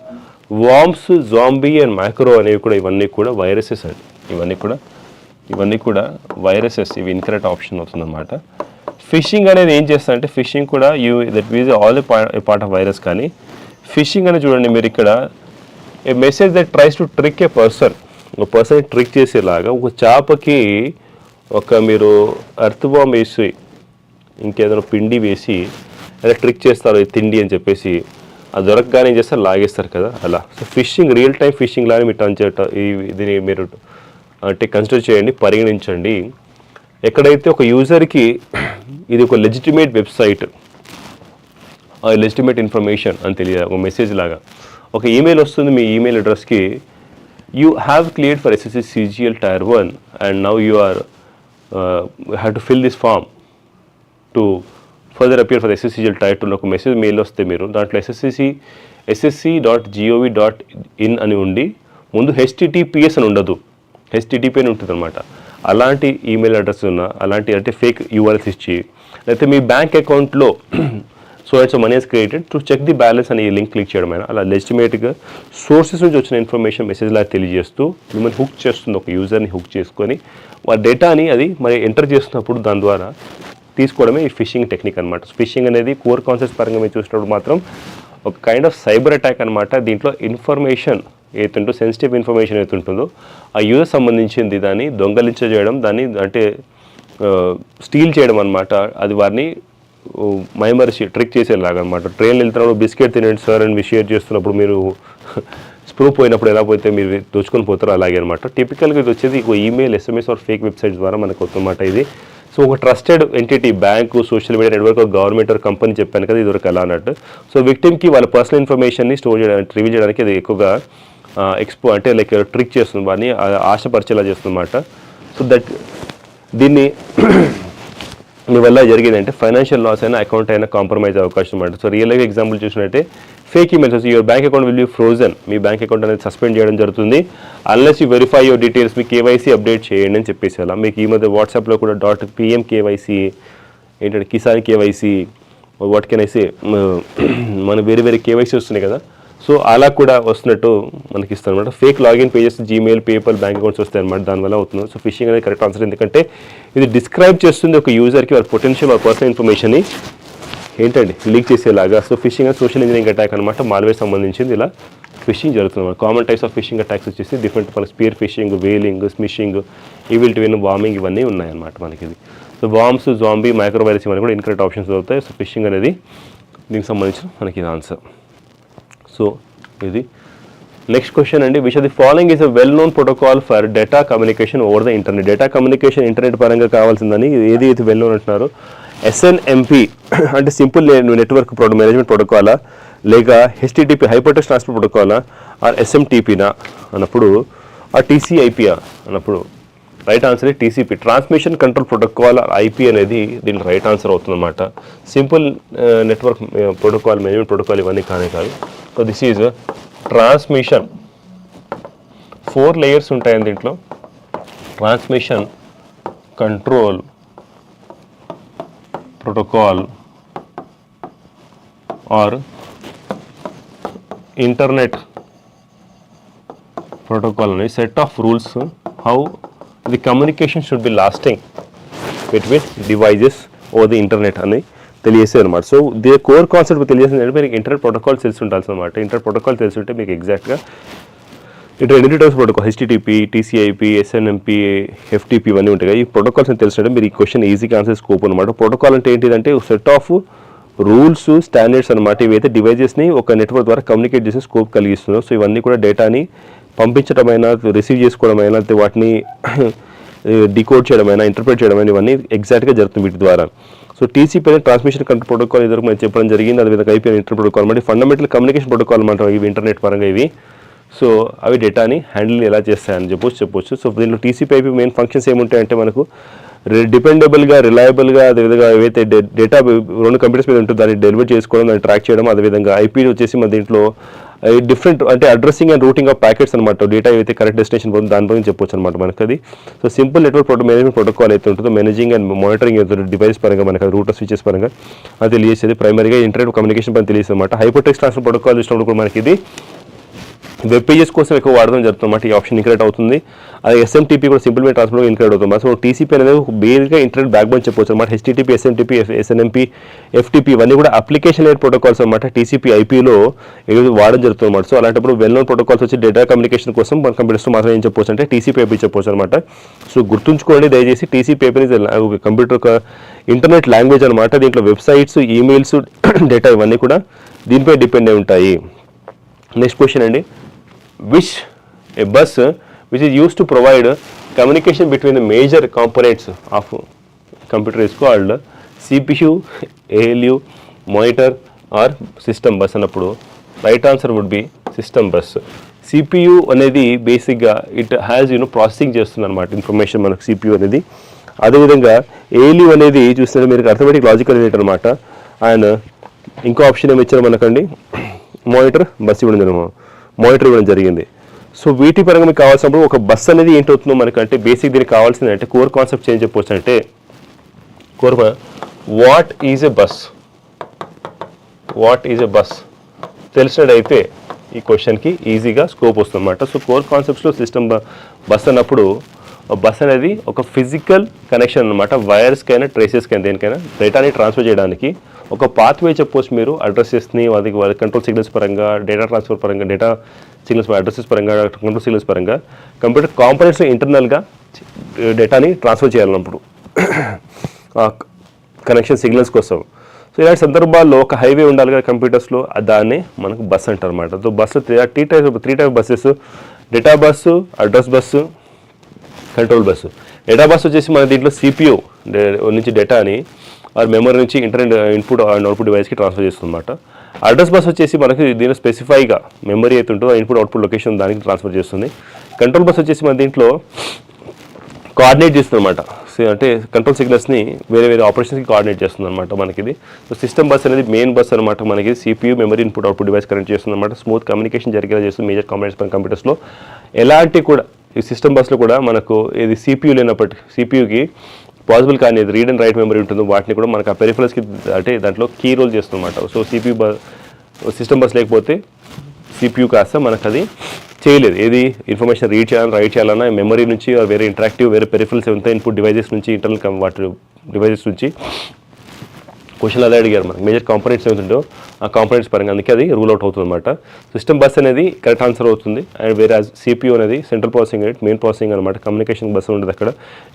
worms, zombie and macro అనేవి కూడా ఇవన్నీ కూడా viruses అండి. ఇవన్నీ కూడా viruses. ఇవి incorrect option అవుతుందన్నమాట. Fishing అనేది ఏం చేస్తారంటే ఫిషింగ్ కూడా that is all a part of virus. కానీ ఫిషింగ్ అనేది చూడండి మీరు ఇక్కడ a message that tries to trick a person, ఒక పర్సన్ ట్రిక్ చేసేలాగా ఒక చేపకి మీరు ఎర్త్ బాంబ్ వేసి ఇంకేదైనా పిండి వేసి అలా ట్రిక్ చేస్తారు తిండి అని చెప్పేసి, అది దొరకగానే ఏం చేస్తారు లాగేస్తారు కదా అలా. So fishing real time fishing లానే మీరు దీన్ని మీరు అంటే కన్సిడర్ చేయండి, పరిగణించండి. ఎక్కడైతే ఒక యూజర్కి ఇది ఒక లెజిటిమేట్ వెబ్సైట్, లెజిటిమేట్ ఇన్ఫర్మేషన్ అని తెలియదు, ఒక మెసేజ్ లాగా ఒక ఈమెయిల్ వస్తుంది మీ ఈమెయిల్ అడ్రస్కి, you have cleared for SSC CGL Tier-I and now you are have to fill this form to further appear for the SSC CGL Tier-II ఒక message mail వస్తే మీరు దాంట్లో ssc.gov.in అని ఉండి ముందు https అని ఉండదు, http అని ఉంటుంది అనమాట. అలాంటి ఈమెయిల్ అడ్రస్ అలాంటి అంటే ఫేక్ యూఆర్ఎల్స్ ఇచ్చి లేకపోతే మీ బ్యాంక్ అకౌంట్లో so it's money has created to check the balance అని లింక్ క్లిక్ చేయడం అయినా అలా లెజిటిమేట్గా సోర్సెస్ నుంచి వచ్చిన ఇన్ఫర్మేషన్ మెసేజ్ లాగా తెలియజేస్తూ మిమ్మల్ని హుక్ చేస్తుంది, ఒక యూజర్ని హుక్ చేసుకొని వారి డేటాని అది మరి ఎంటర్ చేస్తున్నప్పుడు దాని ద్వారా తీసుకోవడమే ఈ ఫిషింగ్ టెక్నిక్ అనమాట. ఫిషింగ్ అనేది కోర్ కాన్సెప్ట్స్ పరంగా మీరు చూసినప్పుడు మాత్రం ఒక కైండ్ ఆఫ్ సైబర్ అటాక్ అనమాట. దీంట్లో ఇన్ఫర్మేషన్ ఏతుంటో సెన్సిటివ్ ఇన్ఫర్మేషన్ ఏతుంటుందో ఆ యూజర్ సంబంధించింది దాన్ని దొంగలించజేయడం, దాన్ని అంటే స్టీల్ చేయడం అనమాట. అది వారిని మైమర్చి ట్రిక్ చేసేలాగా అనమాట. ట్రైన్లో వెళ్తున్నప్పుడు బిస్కెట్ తినండి సార్ అని మీరు షేర్ చేస్తున్నప్పుడు మీరు స్ప్రూ పోయినప్పుడు ఎలా పోతే మీరు దోచుకొని పోతారో అలాగే అనమాట. టిపికల్గా ఇది వచ్చేది ఒక email, SMS or fake websites ద్వారా మనకు వస్తుందన్నమాట ఇది. సో ఒక trusted entity bank, social media network, government or company చెప్పాను కదా, ఇది ఒక ఎలా అన్నట్టు. సో విక్టిమ్కి వాళ్ళ పర్సనల్ ఇన్ఫర్మేషన్ని స్టోర్ చేయడానికి, రివీల్ చేయడానికి అది ఎక్కువగా అంటే లైక్ ట్రిక్ చేస్తుంది, వాడిని ఆశపరిచేలా చేస్తుందన్నమాట. సో దట్ దీన్ని మీ వల్ల జరిగేది అంటే ఫైనాన్షియల్ లాస్ అయినా అకౌంట్ అయినా కాంప్రమైజ్ అవకాశం అనమాట. సో రియల్ లైఫ్ ఎగ్జాంపుల్ చూసినట్టే ఫేక్ ఈమెయిల్స్ వచ్చి your bank account will be frozen, మీ బ్యాంక్ అకౌంట్ అనేది సస్పెండ్ చేయడం జరుగుతుంది unless you verify your details, మీ కేవైసీ అప్డేట్ చేయండి అని చెప్పేసి. అలా మీకు ఈ మధ్య వాట్సాప్లో కూడా .pm కేవైసీ ఏంటంటే Kisan KYC what can I say మన వేరే కేవైసీ వస్తున్నాయి కదా. సో అలా కూడా వస్తున్నట్టు మనకి ఇస్తాను అనమాట. Fake login pages, Gmail, PayPal, bank accounts వస్తాయి అనమాట, దానివల్ల అవుతుంది. సో ఫిషింగ్ అనేది కరెక్ట్ ఆన్సర్, ఎందుకంటే ఇది డిస్క్రైబ్ చేస్తుంది ఒక యూజర్కి వాళ్ళ పొటెన్షియల్, వాళ్ళ పర్సనల్ ఇన్ఫర్మేషన్ని ఏంటండి లీక్ చేసేలాగా. సో ఫిషింగ్ అనేది సోషల్ ఇంజనీరింగ్ అటాక్ అనమాట, మాల్వేర్ సంబంధించింది ఇలా ఫిషింగ్ జరుగుతుంది అనమాట. Common types of phishing attacks వచ్చేసి డిఫరెంట్ మన spear phishing, whaling, smishing, evil twin, warming ఇవన్నీ ఉన్నాయన్నమాట మనకి ఇది. సో వామ్స్, జాంబీ, మైక్రోవైరస్ ఇవన్నీ కూడా ఇన్కరెక్ట్ ఆప్షన్స్ అవుతాయి. సో ఫిషింగ్ అనేది దీనికి సంబంధించిన మనకి ఇది ఆన్సర్. సో ఇది నెక్స్ట్ క్వశ్చన్ అండి. Which of the following is a well known protocol for data communication over the internet. Data communication internet పరంగా కావాల్సిందని ఏది అయితే వెల్ నోన్ అంటున్నారు. SNMP అంటే సింపుల్ నెట్వర్క్ మేనేజ్మెంట్ ప్రోటోకాలా, లేక HTTP హైపర్టెక్స్ట్ ట్రాన్స్ఫర్ ప్రోటోకాలా, ఆర్ SMTPనా అన్నప్పుడు ఆ TCP అన్నప్పుడు right answer TCP, transmission control protocol. IP అనేది దీనికి రైట్ ఆన్సర్ అవుతుందన్నమాట. Simple network protocol, management protocol ఇవన్నీ కానే కాదు. So this is transmission 4 layers ఉంటాయండి దీంట్లో. Transmission control protocol or internet protocol అని set of rules how the communication should be lasting between devices on the internet అని తెలియజేసేది అనమాట. సో ది కోర్ కాన్సెప్ట్ తెలియజేసింది అంటే మీకు ఇంటర్నెట్ ప్రోటోకాల్ తెలిసి ఉండాల్సి అనమాట. ఇంటర్నెట్ ప్రోటోకాల్ తెలిసి ఉంటే మీకు ఎగ్జాక్ట్గా ఇటు ఎన్ని types protocol HTTP, TCIP, SNMP, FTP ఇవన్నీ ఉంటాయి. ఈ ప్రోటోకాల్స్ అని తెలిసినట్టే మీరు ఈ క్వశ్చన్ ఈజీగా ఆన్సర్ స్కోప్ అనమాట. ప్రోటోకాల్ అంటే ఏంటిదంటే సెట్ ఆఫ్ రూల్స్ స్టాండర్డ్స్ అనమాట. ఇవైతే డివైజెస్ని ఒక నెట్వర్క్ ద్వారా కమ్యూనికేట్ చేసే స్కోప్ కలిగిస్తున్నారు. సో ఇవన్నీ కూడా డేటాని పంపించడమైనా, రిసీవ్ చేసుకోవడమైనా, వాటిని డికోడ్ చేయడమైనా, ఇంటర్ప్రిట్ చేయడమైనా ఇవన్నీ ఎగ్జాక్ట్గా జరుగుతుంది వీటి ద్వారా. సో టీసీపీ అనేది ట్రాన్స్మిషన్ కంట్రోల్ ప్రోటోకాల్ ఇదివరకు మనం చెప్పడం జరిగింది. అదేవిధంగా ఐపీ ఇంటర్ ప్రోటోకాల్ అనమాట. ఫండమెంటల్ కమ్యూనికేషన్ ప్రోటోకాల్ అనమాట ఇవి ఇంటర్నెట్ పరంగా ఇవి. సో అవి డేటాని హ్యాండిల్ ఎలా చేస్తాయని చెప్పొచ్చు. సో దీంట్లో టీసీపీ ఐపీ మెయిన్ ఫంక్షన్స్ ఏముంటాయంటే మనకు డిపెండబుల్గా, రిలయబుల్గా, అదేవిధంగా ఏవైతే డేటా 2 కంప్యూటర్స్ మీద ఉంటుందో దాన్ని డెలివర్ చేసుకోవడం, దాన్ని ట్రాక్ చేయడం. అదేవిధంగా ఐపీ వచ్చేసి మన దీంట్లో డిఫరెంట్ అంటే addressing and routing of packets అనమాట. డేటా ఏవైతే కరెక్ట్ డెస్టినేషన్ పోతుంది దాని గురించి చెప్పొచ్చు అనమాట మనకు అది. So simple network management protocol అయితే ఉంటుందో మేనేజింగ్ అండ్ మానిటరింగ్ అవుతుంది డివైస్ పరంగా మనకు రూటర్ స్విచెస్ పరంగా అది తెలియజేసేది. ప్రైమరీగా ఇంటర్నెట్ కమ్యూనికేషన్ పని తెలియదు అనమాట. హైపర్ టెక్స్ట్ ట్రాన్స్ఫర్ ప్రోటోకాల్ చూసినప్పుడు కూడా మనకి ఇది వెబ్ పేజెస్ కోసం ఎక్కువ వాడడం జరుగుతుందన్నమాట. ఈ ఆప్షన్ ఇంక్రెట్ అవుతుంది. అది ఎస్ఎంటీపీ కూడా సింపుల్ ట్రాన్స్ఫర్ ఇంక్రెట్ అవుతుంది. సో టీసీపీ అనేది బేసిక్గా ఇంటర్నెట్ బ్యాక్ బోన్ చెప్పవచ్చు అనమాట. హెచ్టీటీపీ, ఎస్ఎంటీపీ, ఎస్ఎన్ఎంపీ, ఎఫ్టీపీ ఇవన్నీ కూడా అప్లికేషన్ లేయర్ ప్రోటోకాల్స్ అనమాట. టీసీపీ ఐపీలో వాడడం జరుగుతుంది అనమాట. సో అలాంటప్పుడు వెల్ నోన్ ప్రోటోకాల్స్ వచ్చి డేటా కమ్యూనికేషన్ కోసం మన కంప్యూటర్స్ మాత్రం ఏం చెప్పవచ్చు అంటే టీసీపీ ఐపీ చెప్పవచ్చు అనమాట. సో గుర్తుంచుకోండి దయచేసి టీసీపీ ఐపీ కంప్యూటర్ ఒక ఇంటర్నెట్ లాంగ్వేజ్ అనమాట. దీంట్లో వెబ్సైట్స్, ఈమెయిల్స్, డేటా ఇవన్నీ కూడా దీనిపై డిపెండ్ అయి ఉంటాయి. నెక్స్ట్ క్వశ్చన్ అండి. Which a bus which is used to provide communication between the major components of computer is called CPU, ALU, monitor or system bus అన్నప్పుడు right answer would be system bus. CPU అనేది బేసిక్గా it has processing చేస్తుంది అనమాట information మనకు CPU అనేది. అదేవిధంగా ALU అనేది చూస్తే మీరు అర్థమెటిక్ లాజికల్ యూనిట్ అనమాట. అండ్ ఇంకో ఆప్షన్ ఏమి ఇచ్చారు మనకండి మానిటర్ బస్ మానిటర్ ఇవ్వడం జరిగింది. సో వీటి పరంగా మీకు కావాల్సినప్పుడు ఒక బస్ అనేది ఏంటవుతుందో మనకంటే బేసిక్ దీనికి కావాల్సింది అంటే కోర్ కాన్సెప్ట్ ఏం చెప్పవచ్చు అంటే వాట్ ఈజ్ ఎ బస్ తెలిసినట్టయితే ఈ క్వశ్చన్కి ఈజీగా స్కోప్ వస్తుంది అనమాట. సో కోర్ కాన్సెప్ట్స్లో సిస్టమ్ బస్ అన్నప్పుడు బస్ అనేది ఒక ఫిజికల్ కనెక్షన్ అనమాట. వైర్స్కైనా, ట్రేసెస్కైనా, దేనికైనా డేటాని ట్రాన్స్ఫర్ చేయడానికి ఒక పాత్వే చెప్పవచ్చు. మీరు అడ్రసెస్ని వాళ్ళ కంట్రోల్ సిగ్నల్స్ పరంగా, డేటా ట్రాన్స్ఫర్ పరంగా, డేటా సిగ్నల్స్ అడ్రసెస్ పరంగా, కంట్రోల్ సిగ్నల్స్ పరంగా కంప్యూటర్ కాంపోనెంట్స్ ఇంటర్నల్గా డేటాని ట్రాన్స్ఫర్ చేయాలన్నప్పుడు కనెక్షన్ సిగ్నల్స్ కోసం. సో ఇలాంటి సందర్భాల్లో ఒక హైవే ఉండాలి కదా కంప్యూటర్స్లో, దాన్ని మనకు బస్ అంటారు అనమాట. So bus three type buses: data bus, address bus, control bus. Data bus వచ్చేసి మన దీంట్లో CPU నుంచి డేటాని ఆర్ మెమరీ నుంచి ఇంటర్నెట్ ఇన్పుట్ అండ్ అవుట్పుట్ డివైస్కి ట్రాన్స్ఫర్ చేస్తుంది అనమాట. అడ్రస్ బస్ వచ్చేసి మనకి దీనిలో స్పెసిఫైగా మెమరీ అయితే ఉంటుందో ఇన్పుట్ అవుట్పుట్ లొకేషన్ దానికి ట్రాన్స్ఫర్ చేస్తుంది. కంట్రోల్ బస్ వచ్చేసి మన దీంట్లో కోఆర్డినేట్ చేస్తుంది అనమాట. అంటే కంట్రోల్ సిగ్నల్స్ని వేరే వేరే ఆపరేషన్స్కి కోఆర్డినేట్ చేస్తుంది అనమాట మనకి ఇది. సో సిస్టమ్ బస్ అనేది మెయిన్ బస్ అనమాట. మనకి CPU, memory, input output device connect చేస్తుంది అనమాట. స్మూత్ కమ్యూనికేషన్ జరిగేలా చేస్తుంది మేజర్ కాంపోనెంట్స్ పైన కంప్యూటర్స్లో. ఎలాంటి కూడా ఈ సిస్టమ్ బస్లో కూడా మనకు ఇది CPU లేనప్పటికీ CPUకి పాసిబుల్ కానీ రీడ్ అండ్ రైట్ మెమరీ ఉంటుందో వాటిని కూడా మనకు ఆ పెరిఫరల్స్కి అంటే దాంట్లో కీ రోల్ చేస్తుందన్నమాట. సో CPU సిస్టమ్ బస్ లేకపోతే CPU కాస్త మనకు అది చేయలేదు. ఏది ఇన్ఫర్మేషన్ రీడ్ చేయాలని, రైట్ చేయాలన్నా మెమరీ నుంచి వేరే ఇంటరాక్టివ్ వేరే పెరిఫరల్స్ ఉంటాయి ఇన్పుట్ డివైజెస్ నుంచి, ఇంటర్నల్ వాటి డివైజెస్ నుంచి. క్వశ్చన్ అదే అడిగారు మనకి మేజర్ కాంపోనెంట్స్ ఏమిటో ఆ కాంపోనెంట్స్ పరంగా, అందుకే అది రూల్ అవుట్ అవుతుంది అనమాట. సిస్టమ్ బస్ అనేది కరెక్ట్ ఆన్సర్ అవుతుంది. అండ్ వేరే CPU అనేది central processing unit, main processing అనమాట. కమ్యూనికేషన్ బస్ ఉంటుంది అక్కడ.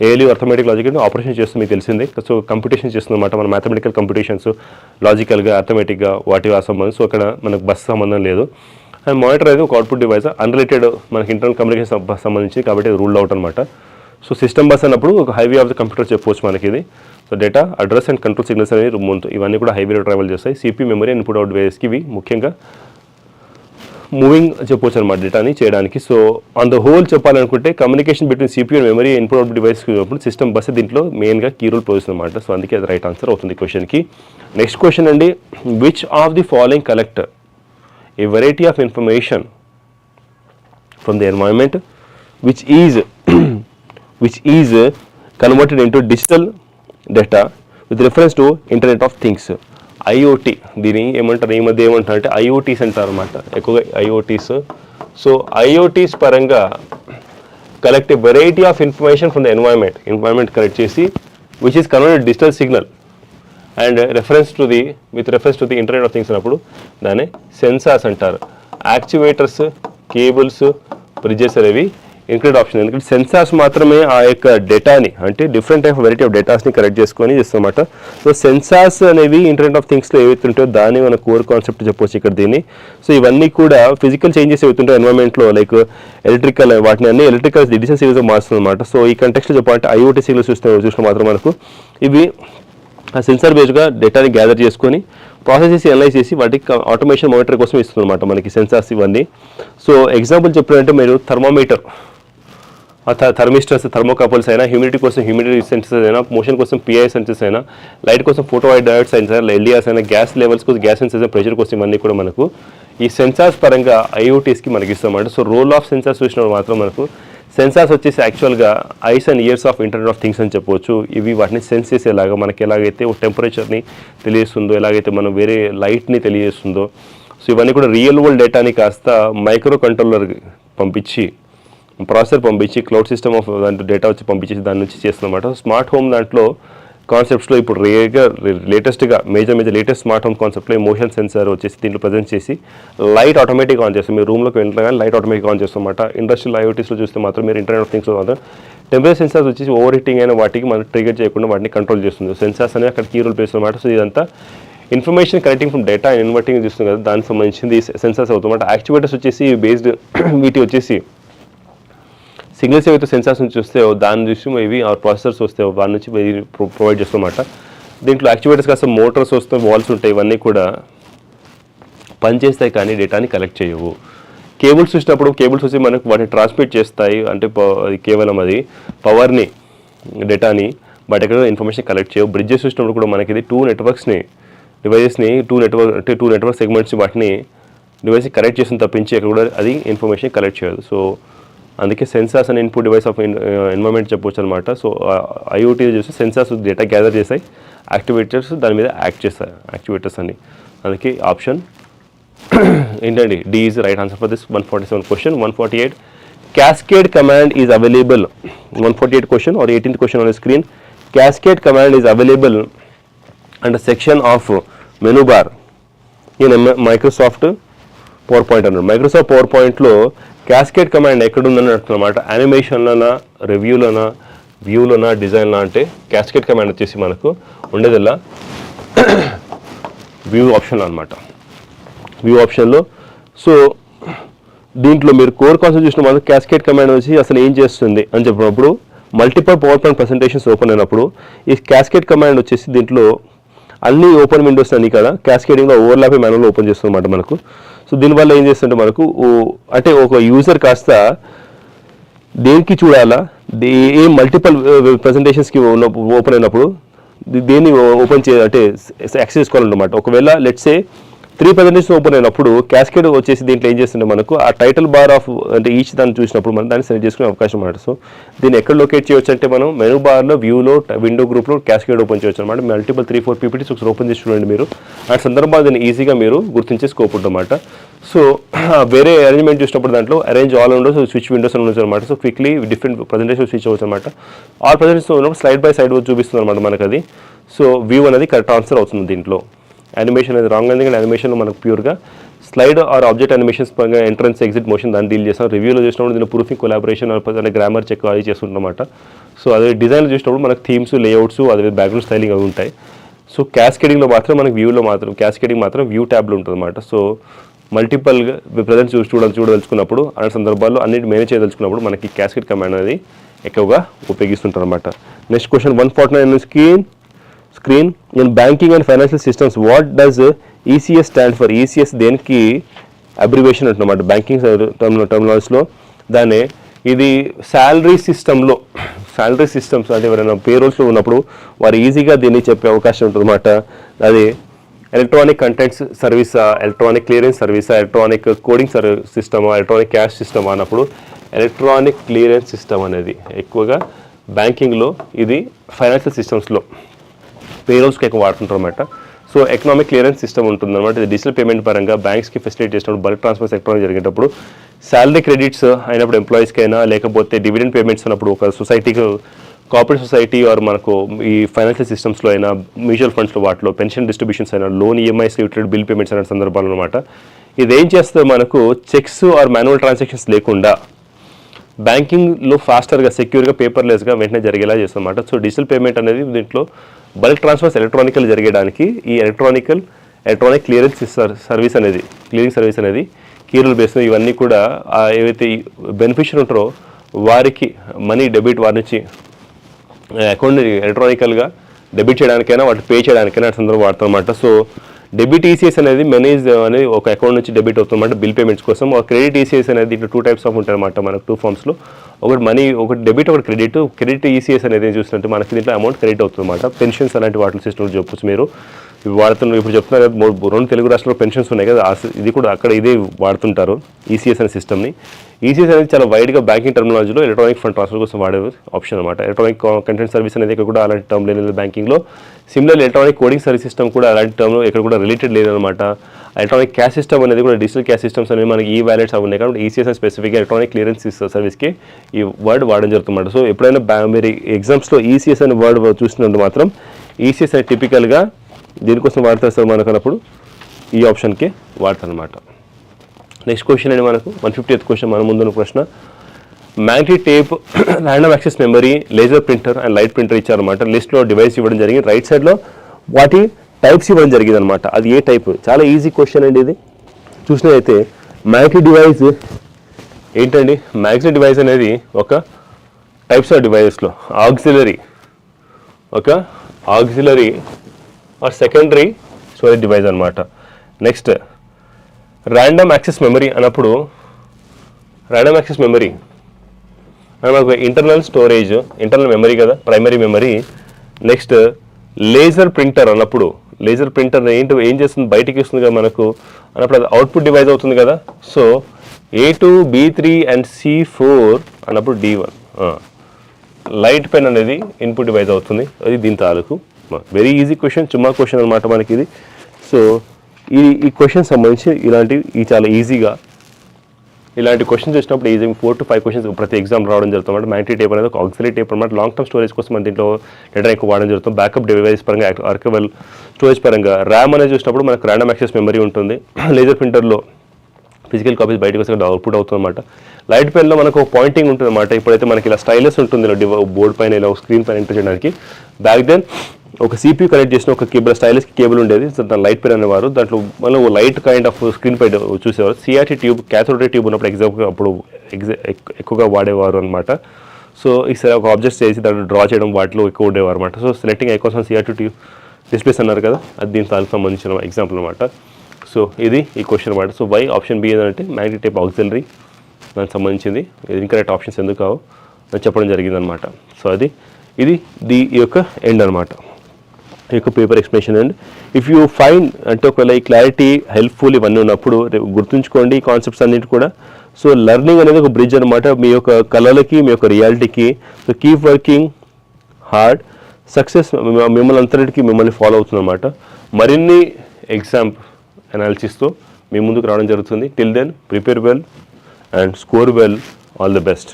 ALU అర్థమెటిక్ లాజికల్ ఆపరేషన్ చేస్తుంది మీకు తెలిసిందే. సో కంప్యూటేషన్ చేస్తుంది అనమాట. మన మ్యాథమెటికల్ కంప్యూటేషన్స్ లాజికల్గా, అర్థమెటిక్గా వాటి సంబంధం. సో అక్కడ మనకు బస్ సంబంధం లేదు. అండ్ మానిటర్ అనేది ఒక అవుట్పుట్ డివైస్ అన్రిలేటెడ్ మనకి ఇంటర్నల్ కమ్యూనికేషన్ సంబంధించి, కాబట్టి అది రూల్ అవుట్ అనమాట. సో సిస్టమ్ బస్ అన్నప్పుడు ఒక హైవే ఆఫ్ ద కంప్యూటర్ చెప్పవచ్చు మనకి ఇది. So data, address and control signals అనేవి ఇవన్నీ కూడా హైవేలో ట్రావెల్ చేస్తాయి. CPU, మెమరీ, ఇన్పుట్ అవుట్ డివైస్కి ఇవి ముఖ్యంగా మూవింగ్ చెప్పవచ్చు అనమాట డేటాని చేయడానికి. సో ఆన్ ద హోల్ చెప్పాలనుకుంటే communication between CPU and memory, input out device system bus దీంట్లో మెయిన్గా కీ రోల్ ప్లే చేస్తుంది అనమాట. సో అందుకే అది రైట్ ఆన్సర్ అవుతుంది క్వశ్చన్కి. నెక్స్ట్ క్వశ్చన్ అండి. Which of the following collect A variety of information from the environment which is which is converted into digital data with reference to Internet of Things. IoT దీని ఏమంటారు, ఈ మధ్య ఏమంటారు అంటే IoTs అంటారు అన్నమాట, ఎక్కువగా ఐఓటీస్. సో ఐఓటీస్ పరంగా collect a variety of information from the environment collect చేసి which is converted digital signal and with reference to the internet of things అన్నప్పుడు దాన్ని సెన్సార్స్ అంటారు. యాక్చువేటర్స్, కేబుల్స్, బ్రిడ్జెస్ అనేవి ఇంక్లూడ్ ఆప్షన్. ఎందుకంటే sensors మాత్రమే ఆ యొక్క డేటాని, అంటే డిఫరెంట్ టైప్ వెరైటీ ఆఫ్ డేటాస్ని కలెక్ట్ చేసుకొని చేస్తామన్నమాట. సో సెన్సార్స్ అనేవి ఇంటర్నెట్ ఆఫ్ థింగ్స్లో ఏవైతే ఉంటాయో దాన్ని మన కోర్ కాన్సెప్ట్ చెప్పవచ్చు ఇక్కడ దీన్ని. సో ఇవన్నీ కూడా ఫిజికల్ చేంజెస్ ఏవైతుంటాయో ఎన్వైరన్మెంట్లో, లైక్ ఎలక్ట్రికల్, వాటిని అన్ని ఎలక్ట్రికల్ డిజిటల్ సిగ్నల్స్ మారుస్తుంది అనమాట. సో ఈ కంటెక్స్ట్లో చెప్పాలంటే ఐఓటీ సిగ్నల్స్ చూసిన మాత్రం మనకు ఇవి ఆ సెన్సార్ బేస్డ్గా డేటాని గ్యాదర్ చేసుకొని ప్రాసెస్ చేసి అనలైజ్ చేసి వాటికి ఆటోమేషన్ మానిటర్ కోసం ఇస్తుంది అనమాట మనకి సెన్సార్స్ ఇవన్నీ. సో ఎగ్జాంపుల్ చెప్పాలంటే మీరు థర్మోమీటర్, థర్మిస్టర్స్, థర్మోకపుల్స్ అయినా, హ్యూమిడిటీ కోసం హ్యూమిడిటీ సెన్సర్స్ అయినా, మోషన్ కోసం పిఐ సెన్సర్స్ అయినా, లైట్ కోసం ఫోటోడయోడ్స్ అయినా, ఎల్ఈఆర్స్ అయినా, గ్యాస్ లెవెల్స్ కోసం గ్యాస్ సెన్సర్స్, ప్రెషర్ కోసం ఇవన్నీ కూడా మనకు ఈ సెన్సార్స్ పరంగా ఐఓటీస్కి మనకి ఇస్తామన్నమాట. సో రోల్ ఆఫ్ సెన్సార్స్ చూసినప్పుడు మాత్రం మనకు సెన్సార్స్ వచ్చేసి యాక్చువల్గా ice and years of internet of things అని చెప్పవచ్చు. ఇవి వాటిని సెన్స్ చేసేలాగా మనకి ఎలాగైతే టెంపరేచర్ని తెలియజేస్తుందో, ఎలాగైతే మనం వేరే లైట్ని తెలియజేస్తుందో, సో ఇవన్నీ కూడా రియల్ వరల్డ్ డేటాని కాస్త మైక్రో కంట్రోలర్కి పంపించి, ప్రాసెసర్ పంపించి, క్లౌడ్ సిస్టమ్ ఆఫ్ దాంట్లో డేటా వచ్చి పంపించేసి దాని నుంచి చేస్తున్నమాట. స్మార్ట్ హోమ్ దాంట్లో కాన్సెప్ట్స్లో ఇప్పుడు లేటెస్ట్గా లేటెస్ట్ స్మార్ట్ హోమ్ కాన్సెప్ట్లో మోషన్ సెన్సార్ వచ్చేసి దీంట్లో ప్రజెంట్ చేసి లైట్ ఆటోమేటిక్గా ఆన్ చేస్తాం. మీరు రూమ్లోకి వెళ్ళినా కానీ లైట్ ఆటోమేటిక్గా ఆన్ చేస్తామన్నమాట. ఇండస్ట్రియల్ ఐఓటీస్లో చూస్తే మాత్రం మీరు ఇంటర్నెట్ ఆఫ్ థింగ్స్లో మాత్రం టెంపరేచర్ సెన్సార్స్ వచ్చేసి ఓవర్ హీటింగ్ అయిన వాటికి మనం ట్రిగర్ చేయకుండా వాటిని కంట్రోల్ చేస్తుంది. సెన్సార్స్ అనేవి అక్కడ కీ రోల్ ప్లే చేస్తున్నమాట. సో ఇదంతా information collecting from data and inverting చూస్తుంది కదా, దానికి సంబంధించింది సెన్సార్స్ అవుతుందన్నమాట. యాక్చువేటర్స్ వచ్చేసి బేస్డ్ వీటి వచ్చేసి సిగ్నల్స్ ఏవైతే సెన్సార్స్ నుంచి వస్తాయో దాని నుంచి ఇవి ప్రాసెసర్స్ వస్తాయో దాని నుంచి ప్రొవైడ్ చేస్తామన్నమాట. దీంట్లో యాక్చువేటర్స్ కాస్త మోటార్స్ వస్తాయి, వాల్స్ ఉంటాయి, ఇవన్నీ కూడా పనిచేస్తాయి కానీ డేటాని కలెక్ట్ చేయవు. కేబుల్స్ చూసినప్పుడు కేబుల్స్ వచ్చి మనకు వాటిని ట్రాన్స్మిట్ చేస్తాయి, అంటే కేవలం అది పవర్ని, డేటాని, బట్ ఎక్కడ ఇన్ఫర్మేషన్ కలెక్ట్ చేయవు. బ్రిడ్జెస్ చూసినప్పుడు కూడా మనకి ఇది టూ నెట్వర్క్ సెగ్మెంట్స్ వాటిని డివైస్ కనెక్ట్ చేసిన తప్పించి ఎక్కడ కూడా అది ఇన్ఫర్మేషన్ కలెక్ట్ చేయదు. సో అందుకే sensors and input device of environment చెప్పవచ్చు అనమాట. సో ఐఓటీ చూస్తే సెన్సార్స్ డేటా గ్యాదర్ చేస్తాయి, యాక్టివేటర్స్ దాని మీద యాక్ట్ చేస్తాయి, యాక్టివేటర్స్ అని. అందుకే ఆప్షన్ ఏంటండి, D is right answer for this 147 question. 148 cascade command is available. 148 question or 18th question on the screen. Cascade command is available under section of menu bar in Microsoft PowerPoint అన్నారు. Microsoft power పాయింట్లో cascade command ఎక్కడుందని అన్నమాట. యానిమేషన్లోనా, రివ్యూలోనా, వ్యూలోనా, డిజైన్లో అంటే cascade command వచ్చేసి మనకు ఉండేదల్లా view ఆప్షన్లో అనమాట. View ఆప్షన్లో. సో దీంట్లో మీరు కోర్ కాన్సెప్ట్ చూసిన మనకు క్యాస్కేడ్ కమాండ్ వచ్చి అసలు ఏం చేస్తుంది అని చెప్పినప్పుడు multiple power point presentations open అయినప్పుడు ఈ క్యాస్కేడ్ కమాండ్ వచ్చేసి దీంట్లో అన్ని ఓపెన్ విండోస్ అన్ని కదా క్యాస్కేడింగ్లో ఓవర్లాప్ మాన్యువల్ ఓపెన్ చేస్తుందన్నమాట మనకు. సో దీనివల్ల ఏం చేస్తుంటే మనకు అంటే ఒక యూజర్ కాస్త దేనికి చూడాలా, ఏ మల్టిపుల్ ప్రజెంటేషన్స్కి ఓపెన్ అయినప్పుడు దేన్ని ఓపెన్ అంటే యాక్సెస్ చేసుకోవాలన్నమాట. ఒకవేళ లెట్సే 3 ప్రజెంటేషన్ ఓపెన్ అయినప్పుడు క్యాస్కేడ్ వచ్చేసి దీంట్లో ఏం చేస్తుంటే మనకు ఆ టైటిల్ బార్ ఆఫ్ అంటే ఈచ్ దాన్ని చూసినప్పుడు మనం దాన్ని సెలెక్ట్ చేసుకునే అవకాశం అనమాట. సో దీన్ని ఎక్కడ లొకేట్ చేయొచ్చు అంటే మనం మెనూ బార్లో, వ్యూలో, విండో గ్రూప్లో క్యాస్కేడ్ ఓపెన్ చేయొచ్చు అనమాట. మల్టిపుల్ 3-4 పీపీటీస్ ఒకసారి ఓపెన్ చేసి చూడండి మీరు. ఆ సందర్భాలు దీన్ని ఈజీగా మీరు గుర్తించే స్కోప్ ఉంటుందన్నమాట. సో వేరే అరేంజ్మెంట్ చూసినప్పుడు దాంట్లో arrange all Windows, switch Windows అని ఉండొచ్చు అనమాట. So quickly different presentation switch అవ్వచ్చు అనమాట. ఆల్ ప్రజెంటేషన్ ఉన్నప్పుడు స్లైడ్ బై సైడ్ చూపిస్తుంది అనమాట మనకు అది. సో వ్యూ అనేది కరెక్ట్ ఆన్సర్ అవుతుంది దీంట్లో. యానిమేషన్ అనేది రాంగ్ అయింది, కానీ యానిమేషన్లో మనకు ప్యూర్గా స్లైడ్ ఆర్ ఆబ్జెక్ట్ యానిమేషన్స్ పరంగా ఎంట్రన్స్, ఎగ్జిట్, మోషన్ దాన్ని డీల్ చేస్తాం. రివ్యూలో చూసినప్పుడు దీనిలో ప్రూఫింగ్, కొలాబరేషన్, అంటే గ్రామర్ చెక్ అది చేస్తుంటామన్నమాట. సో అదే డిజైన్ చూసినప్పుడు మనకు థీమ్స్, లేఅవుట్స్, అదే బ్యాక్గ్రౌండ్ స్టైలింగ్ అవి ఉంటాయి. సో క్యాస్కేడింగ్లో మాత్రం మనకు వ్యూలో మాత్రం క్యాస్కేడింగ్ మాత్రం వ్యూ ట్యాబ్లో ఉంటుంది అన్నమాట. సో మల్టిపల్గా ప్రజెంట్ చూడదలుచుకున్నప్పుడు అలాంటి సందర్భాల్లో అన్నిటి మేనేజ్ చేయదలుచుకున్నప్పుడు మనకి క్యాస్కేడ్ కమాండ్ అనేది ఎక్కువగా ఉపయోగిస్తుంటారు అన్నమాట. Next question 149 screen. In banking and financial systems what does ECS stand for? ECS దేనికి అబ్రివేషన్ అంటున్నమాట బ్యాంకింగ్ టర్మినాలజీలో. దాన్ని ఇది శాలరీ సిస్టమ్స్ అంటే ఎవరైనా పేరోల్స్లో ఉన్నప్పుడు వారు ఈజీగా దీన్ని చెప్పే అవకాశం ఉంటుంది అన్నమాట. అది ఎలక్ట్రానిక్ కంటెంట్స్ సర్వీసా, ఎలక్ట్రానిక్ క్లియరెన్స్ సర్వీసా, ఎలక్ట్రానిక్ కోడింగ్ సిస్టమా, ఎలక్ట్రానిక్ క్యాష్ సిస్టమా అన్నప్పుడు ఎలక్ట్రానిక్ క్లియరెన్స్ సిస్టమ్ అనేది ఎక్కువగా బ్యాంకింగ్లో, ఇది ఫైనాన్షియల్ సిస్టమ్స్లో పేరోల్స్కి ఎక్కువ వాడుతుంటారు అన్నమాట. సో ఎకనామిక్ క్లియరెన్స్ సిస్టమ్ ఉంటుంది అనమాట. ఇది డిజిటల్ పేమెంట్ పరంగా బ్యాంక్స్కి ఫెసిలిటేట్ చేసినప్పుడు, బల్క్ ట్రాన్స్ఫర్స్ ఎలక్ట్రానిక్ జరిగేటప్పుడు, శాలరీ క్రెడిట్స్ అయినప్పుడు ఎంప్లాయీస్కి అయినా, లేకపోతే డివిడెండ్ పేమెంట్స్ ఉన్నప్పుడు ఒక సొసైటీకి, కార్పొరేట్ సొసైటీ ఆర్ మనకు ఈ ఫైనాన్షియల్ సిస్టమ్స్లో అయినా, మ్యూచువల్ ఫండ్స్లో వాటిలో, పెన్షన్ డిస్ట్రిబ్యూషన్స్ అయినా, loan EMIs related bill payments అనే సందర్భాలు అనమాట. ఇది ఏం చేస్తుంది, మనకు చెక్స్ ఆర్ మాన్యువల్ ట్రాన్సాక్షన్స్ లేకుండా బ్యాంకింగ్లో ఫాస్టర్గా, సెక్యూర్గా, పేపర్లెస్గా వెంటనే జరిగేలా చేస్తుంది అనమాట. సో డిజిటల్ పేమెంట్ అనేది దీంట్లో బల్క్ ట్రాన్స్ఫర్స్ ఎలక్ట్రానికల్ జరిగేయడానికి ఈ ఎలక్ట్రానిక్ క్లియరింగ్ సర్వీస్ అనేది కీ రూల్ బేస్. ఇవన్నీ కూడా ఏవైతే బెనిఫిషియర్ ఉంటారో వారికి మనీ డెబిట్, వారి నుంచి అకౌంట్ని ఎలక్ట్రానికల్గా డెబిట్ చేయడానికైనా, వాటి పే చేయడానికైనా సందర్భం వాడతాం అన్నమాట. సో డెబిట్ ఈసీఎస్ అనేది మేనేజ్ అనేది ఒక అకౌంట్ నుంచి డెబిట్ అవుతుందన్నమాట బిల్ పేమెంట్స్ కోసం. క్రెడిట్ ఈసీఎస్ అనేది ఇట్లా 2 టైప్స్ ఆఫ్ ఉంటాయి అన్నమాట మనకు 2 ఫామ్స్లో. ఒకటి మనీ, ఒకటి డెబిట్, ఒకటి క్రెడిట్. క్రెడిట్ ఈసీఎస్ అనేది చూసినట్టు మనకి దీంట్లో అమౌంట్ క్రెడిట్ అవుతుంది అన్నమాట. పెన్షన్స్ అలాంటి వాటి సిస్టమ్ చెప్పొచ్చు మీరు. ఇవి వాడుతున్నారు, ఇప్పుడు చెప్తున్నారు కదా, 2 తెలుగు రాష్ట్రాల్లో పెన్షన్స్ ఉన్నాయి కదా, ఇది కూడా అక్కడ ఇదే వాడుతుంటారు ఈసీఎస్ అనే సిస్టమ్ని. ఈసీఎస్ అనేది చాలా వైడ్గా బ్యాంకింగ్ టర్మినాలజీలో ఎలక్ట్రానిక్ ఫండ్ ట్రాన్స్ఫర్ కోసం వాడే ఆప్షన్ అనమాట. ఎలక్ట్రానిక్ కంటెంట్ సర్వీస్ అనేది ఇక్కడ కూడా అలాంటి టర్మ్ లేదు బ్యాంకింగ్లో. Similar electronic coding service system కూడా అలాంటి టర్మ్లో ఇక్కడ కూడా రిలేటెడ్ లేదనమాట. ఎలక్ట్రానిక్ క్యాష్ సిస్టమ్ అనేది కూడా డిజిటల్ క్యాష్ సిస్టమ్స్ అనేవి మనకి ఈ వ్యాలెట్స్ అవి ఉన్నాయి కాబట్టి ఈసీఎస్ స్పెసిఫిక్గా ఎలక్ట్రానిక్ క్లియరెన్స్ సర్వీస్కి ఈ వర్డ్ వాడడం జరుగుతుందన్నమాట. సో ఎప్పుడైనా మీరు ఎగ్జామ్స్లో ఈసీఎస్ అనే వర్డ్ చూసినప్పుడు మాత్రం ఈసీఎస్ అనేది టిపికల్గా దీనికోసం వాడతారు సార్ మనకు అన్నప్పుడు ఈ ఆప్షన్కి వాడతారు అనమాట. నెక్స్ట్ క్వశ్చన్ అండి మనకు 150th క్వశ్చన్, మన ముందున్న ప్రశ్న. Magnetic tape, random access memory, laser printer and light printer ఇచ్చారనమాట. లిస్ట్లో డివైస్ ఇవ్వడం జరిగింది. రైట్ సైడ్లో వాటి టైప్స్ ఇవ్వడం జరిగింది అనమాట. అది ఏ టైప్? చాలా ఈజీ క్వశ్చన్ అండి ఇది. చూసినట్లయితే మ్యాగ్నెటిక్ డివైస్ ఏంటండి? మ్యాగ్నెటిక్ డివైస్ అనేది ఒక టైప్స్ ఆఫ్ డివైజెస్లో auxiliary or secondary storage device అనమాట. నెక్స్ట్ ర్యాండమ్ యాక్సెస్ మెమరీ అన్నప్పుడు, ర్యాండమ్ యాక్సెస్ మెమరీ మనకు ఇంటర్నల్ స్టోరేజ్, ఇంటర్నల్ మెమరీ కదా, primary memory. Next laser printer అన్నప్పుడు, లేజర్ ప్రింటర్ ఏం చేస్తుంది, బయటికి ఇస్తుంది కదా మనకు అన్నప్పుడు అది అవుట్పుట్ డివైస్ అవుతుంది కదా. So A2, B3 and C4 అన్నప్పుడు D1. లైట్ పెన్ అనేది ఇన్పుట్ డివైస్ అవుతుంది. అది దీని తాలూకు వెరీ ఈజీ క్వశ్చన్, చుమ్మా క్వశ్చన్ అనమాట మనకి ఇది. సో ఈ క్వశ్చన్ సంబంధించి ఇలాంటివి చాలా ఈజీగా ఇలాంటి క్వశ్చన్స్ వచ్చినప్పుడు ఈజీ 4 to 5 క్వశ్చన్స్ ప్రతి ఎగ్జామ్ రావడం జరుగుతుంది. మ్యాగ్నెటిక్ టేప్ అనేది ఒక ఆక్సిలరీ టేప్ అనమాట. లాంగ్ టర్మ్ స్టోరేజ్ కోసం మన దీంట్లో డేటా ఎక్కువ వాడడం జరుగుతుంది. బ్యాకప్ డివైస్ పరంగా, ఆర్కైవల్ స్టోరేజ్ పరంగా. ర్యామ్ అనేది చూసినప్పుడు మనకు ర్యాండమ్ యాక్సెస్ మెమరీ ఉంటుంది. లేజర్ ప్రింటర్లో ఫిజికల్ కాపీస్ బయటకు వస్తే అవుట్పుట్ అవుతుంది అనమాట. లైట్ పెన్లో మనకు ఒక పాయింటింగ్ ఉంటుంది అనమాట. ఇప్పుడైతే మనకి ఇలా స్టైలస్ ఉంటుంది ఇలా బోర్డ్ పైన, ఇలా స్క్రీన్ పైన ఎంటర్ చేయడానికి. బ్యాక్ దెన్ ఒక CPU కనెక్ట్ చేసిన ఒక కేబుల్, స్టైలస్ కేబుల్ ఉండేది. దాని లైట్ పెన్ అనేవారు. దాంట్లో మనం లైట్ కైండ్ ఆఫ్ స్క్రీన్ పై చూసేవారు. CRT tube, cathode ray tube ఉన్నప్పుడు అప్పుడు ఎక్కువగా వాడేవారు అనమాట. సో ఈసారి ఒక ఆబ్జెక్ట్స్ చేసి దాంట్లో డ్రా చేయడం వాటిలో ఎక్కువ ఉండేవారు అనమాట. So selecting icons CRT tube displays అన్నారు కదా, అది దీనికి సంబంధించిన ఎగ్జాంపుల్ అనమాట. సో ఇది ఈ క్వశ్చన్ అనమాట. సో వై ఆప్షన్ బి ఏంటంటే మ్యాగ్నెటిక్ టేప్ ఆక్సిలరీ దానికి సంబంధించింది. ఇన్కరెక్ట్ ఆప్షన్స్ ఎందుకు కావో అని చెప్పడం జరిగిందనమాట. సో ఇది ఈ యొక్క ఎండ్ అనమాట, ఈ యొక్క paper explanation. And if you find అంటే ఒకవేళ ఈ క్లారిటీ హెల్ప్ఫుల్ ఇవన్నీ ఉన్నప్పుడు గుర్తుంచుకోండి ఈ కాన్సెప్ట్స్ అన్నిటి కూడా. సో లెర్నింగ్ అనేది ఒక బ్రిడ్జ్ అనమాట మీ యొక్క కళలకి, మీ యొక్క రియాలిటీకి. So keep working hard, success మిమ్మల్ని ఫాలో అవుతుంది అనమాట. మరిన్ని ఎగ్జామ్ అనాలిసిస్తో మీ ముందుకు రావడం జరుగుతుంది. Till then prepare well and score well. All the best.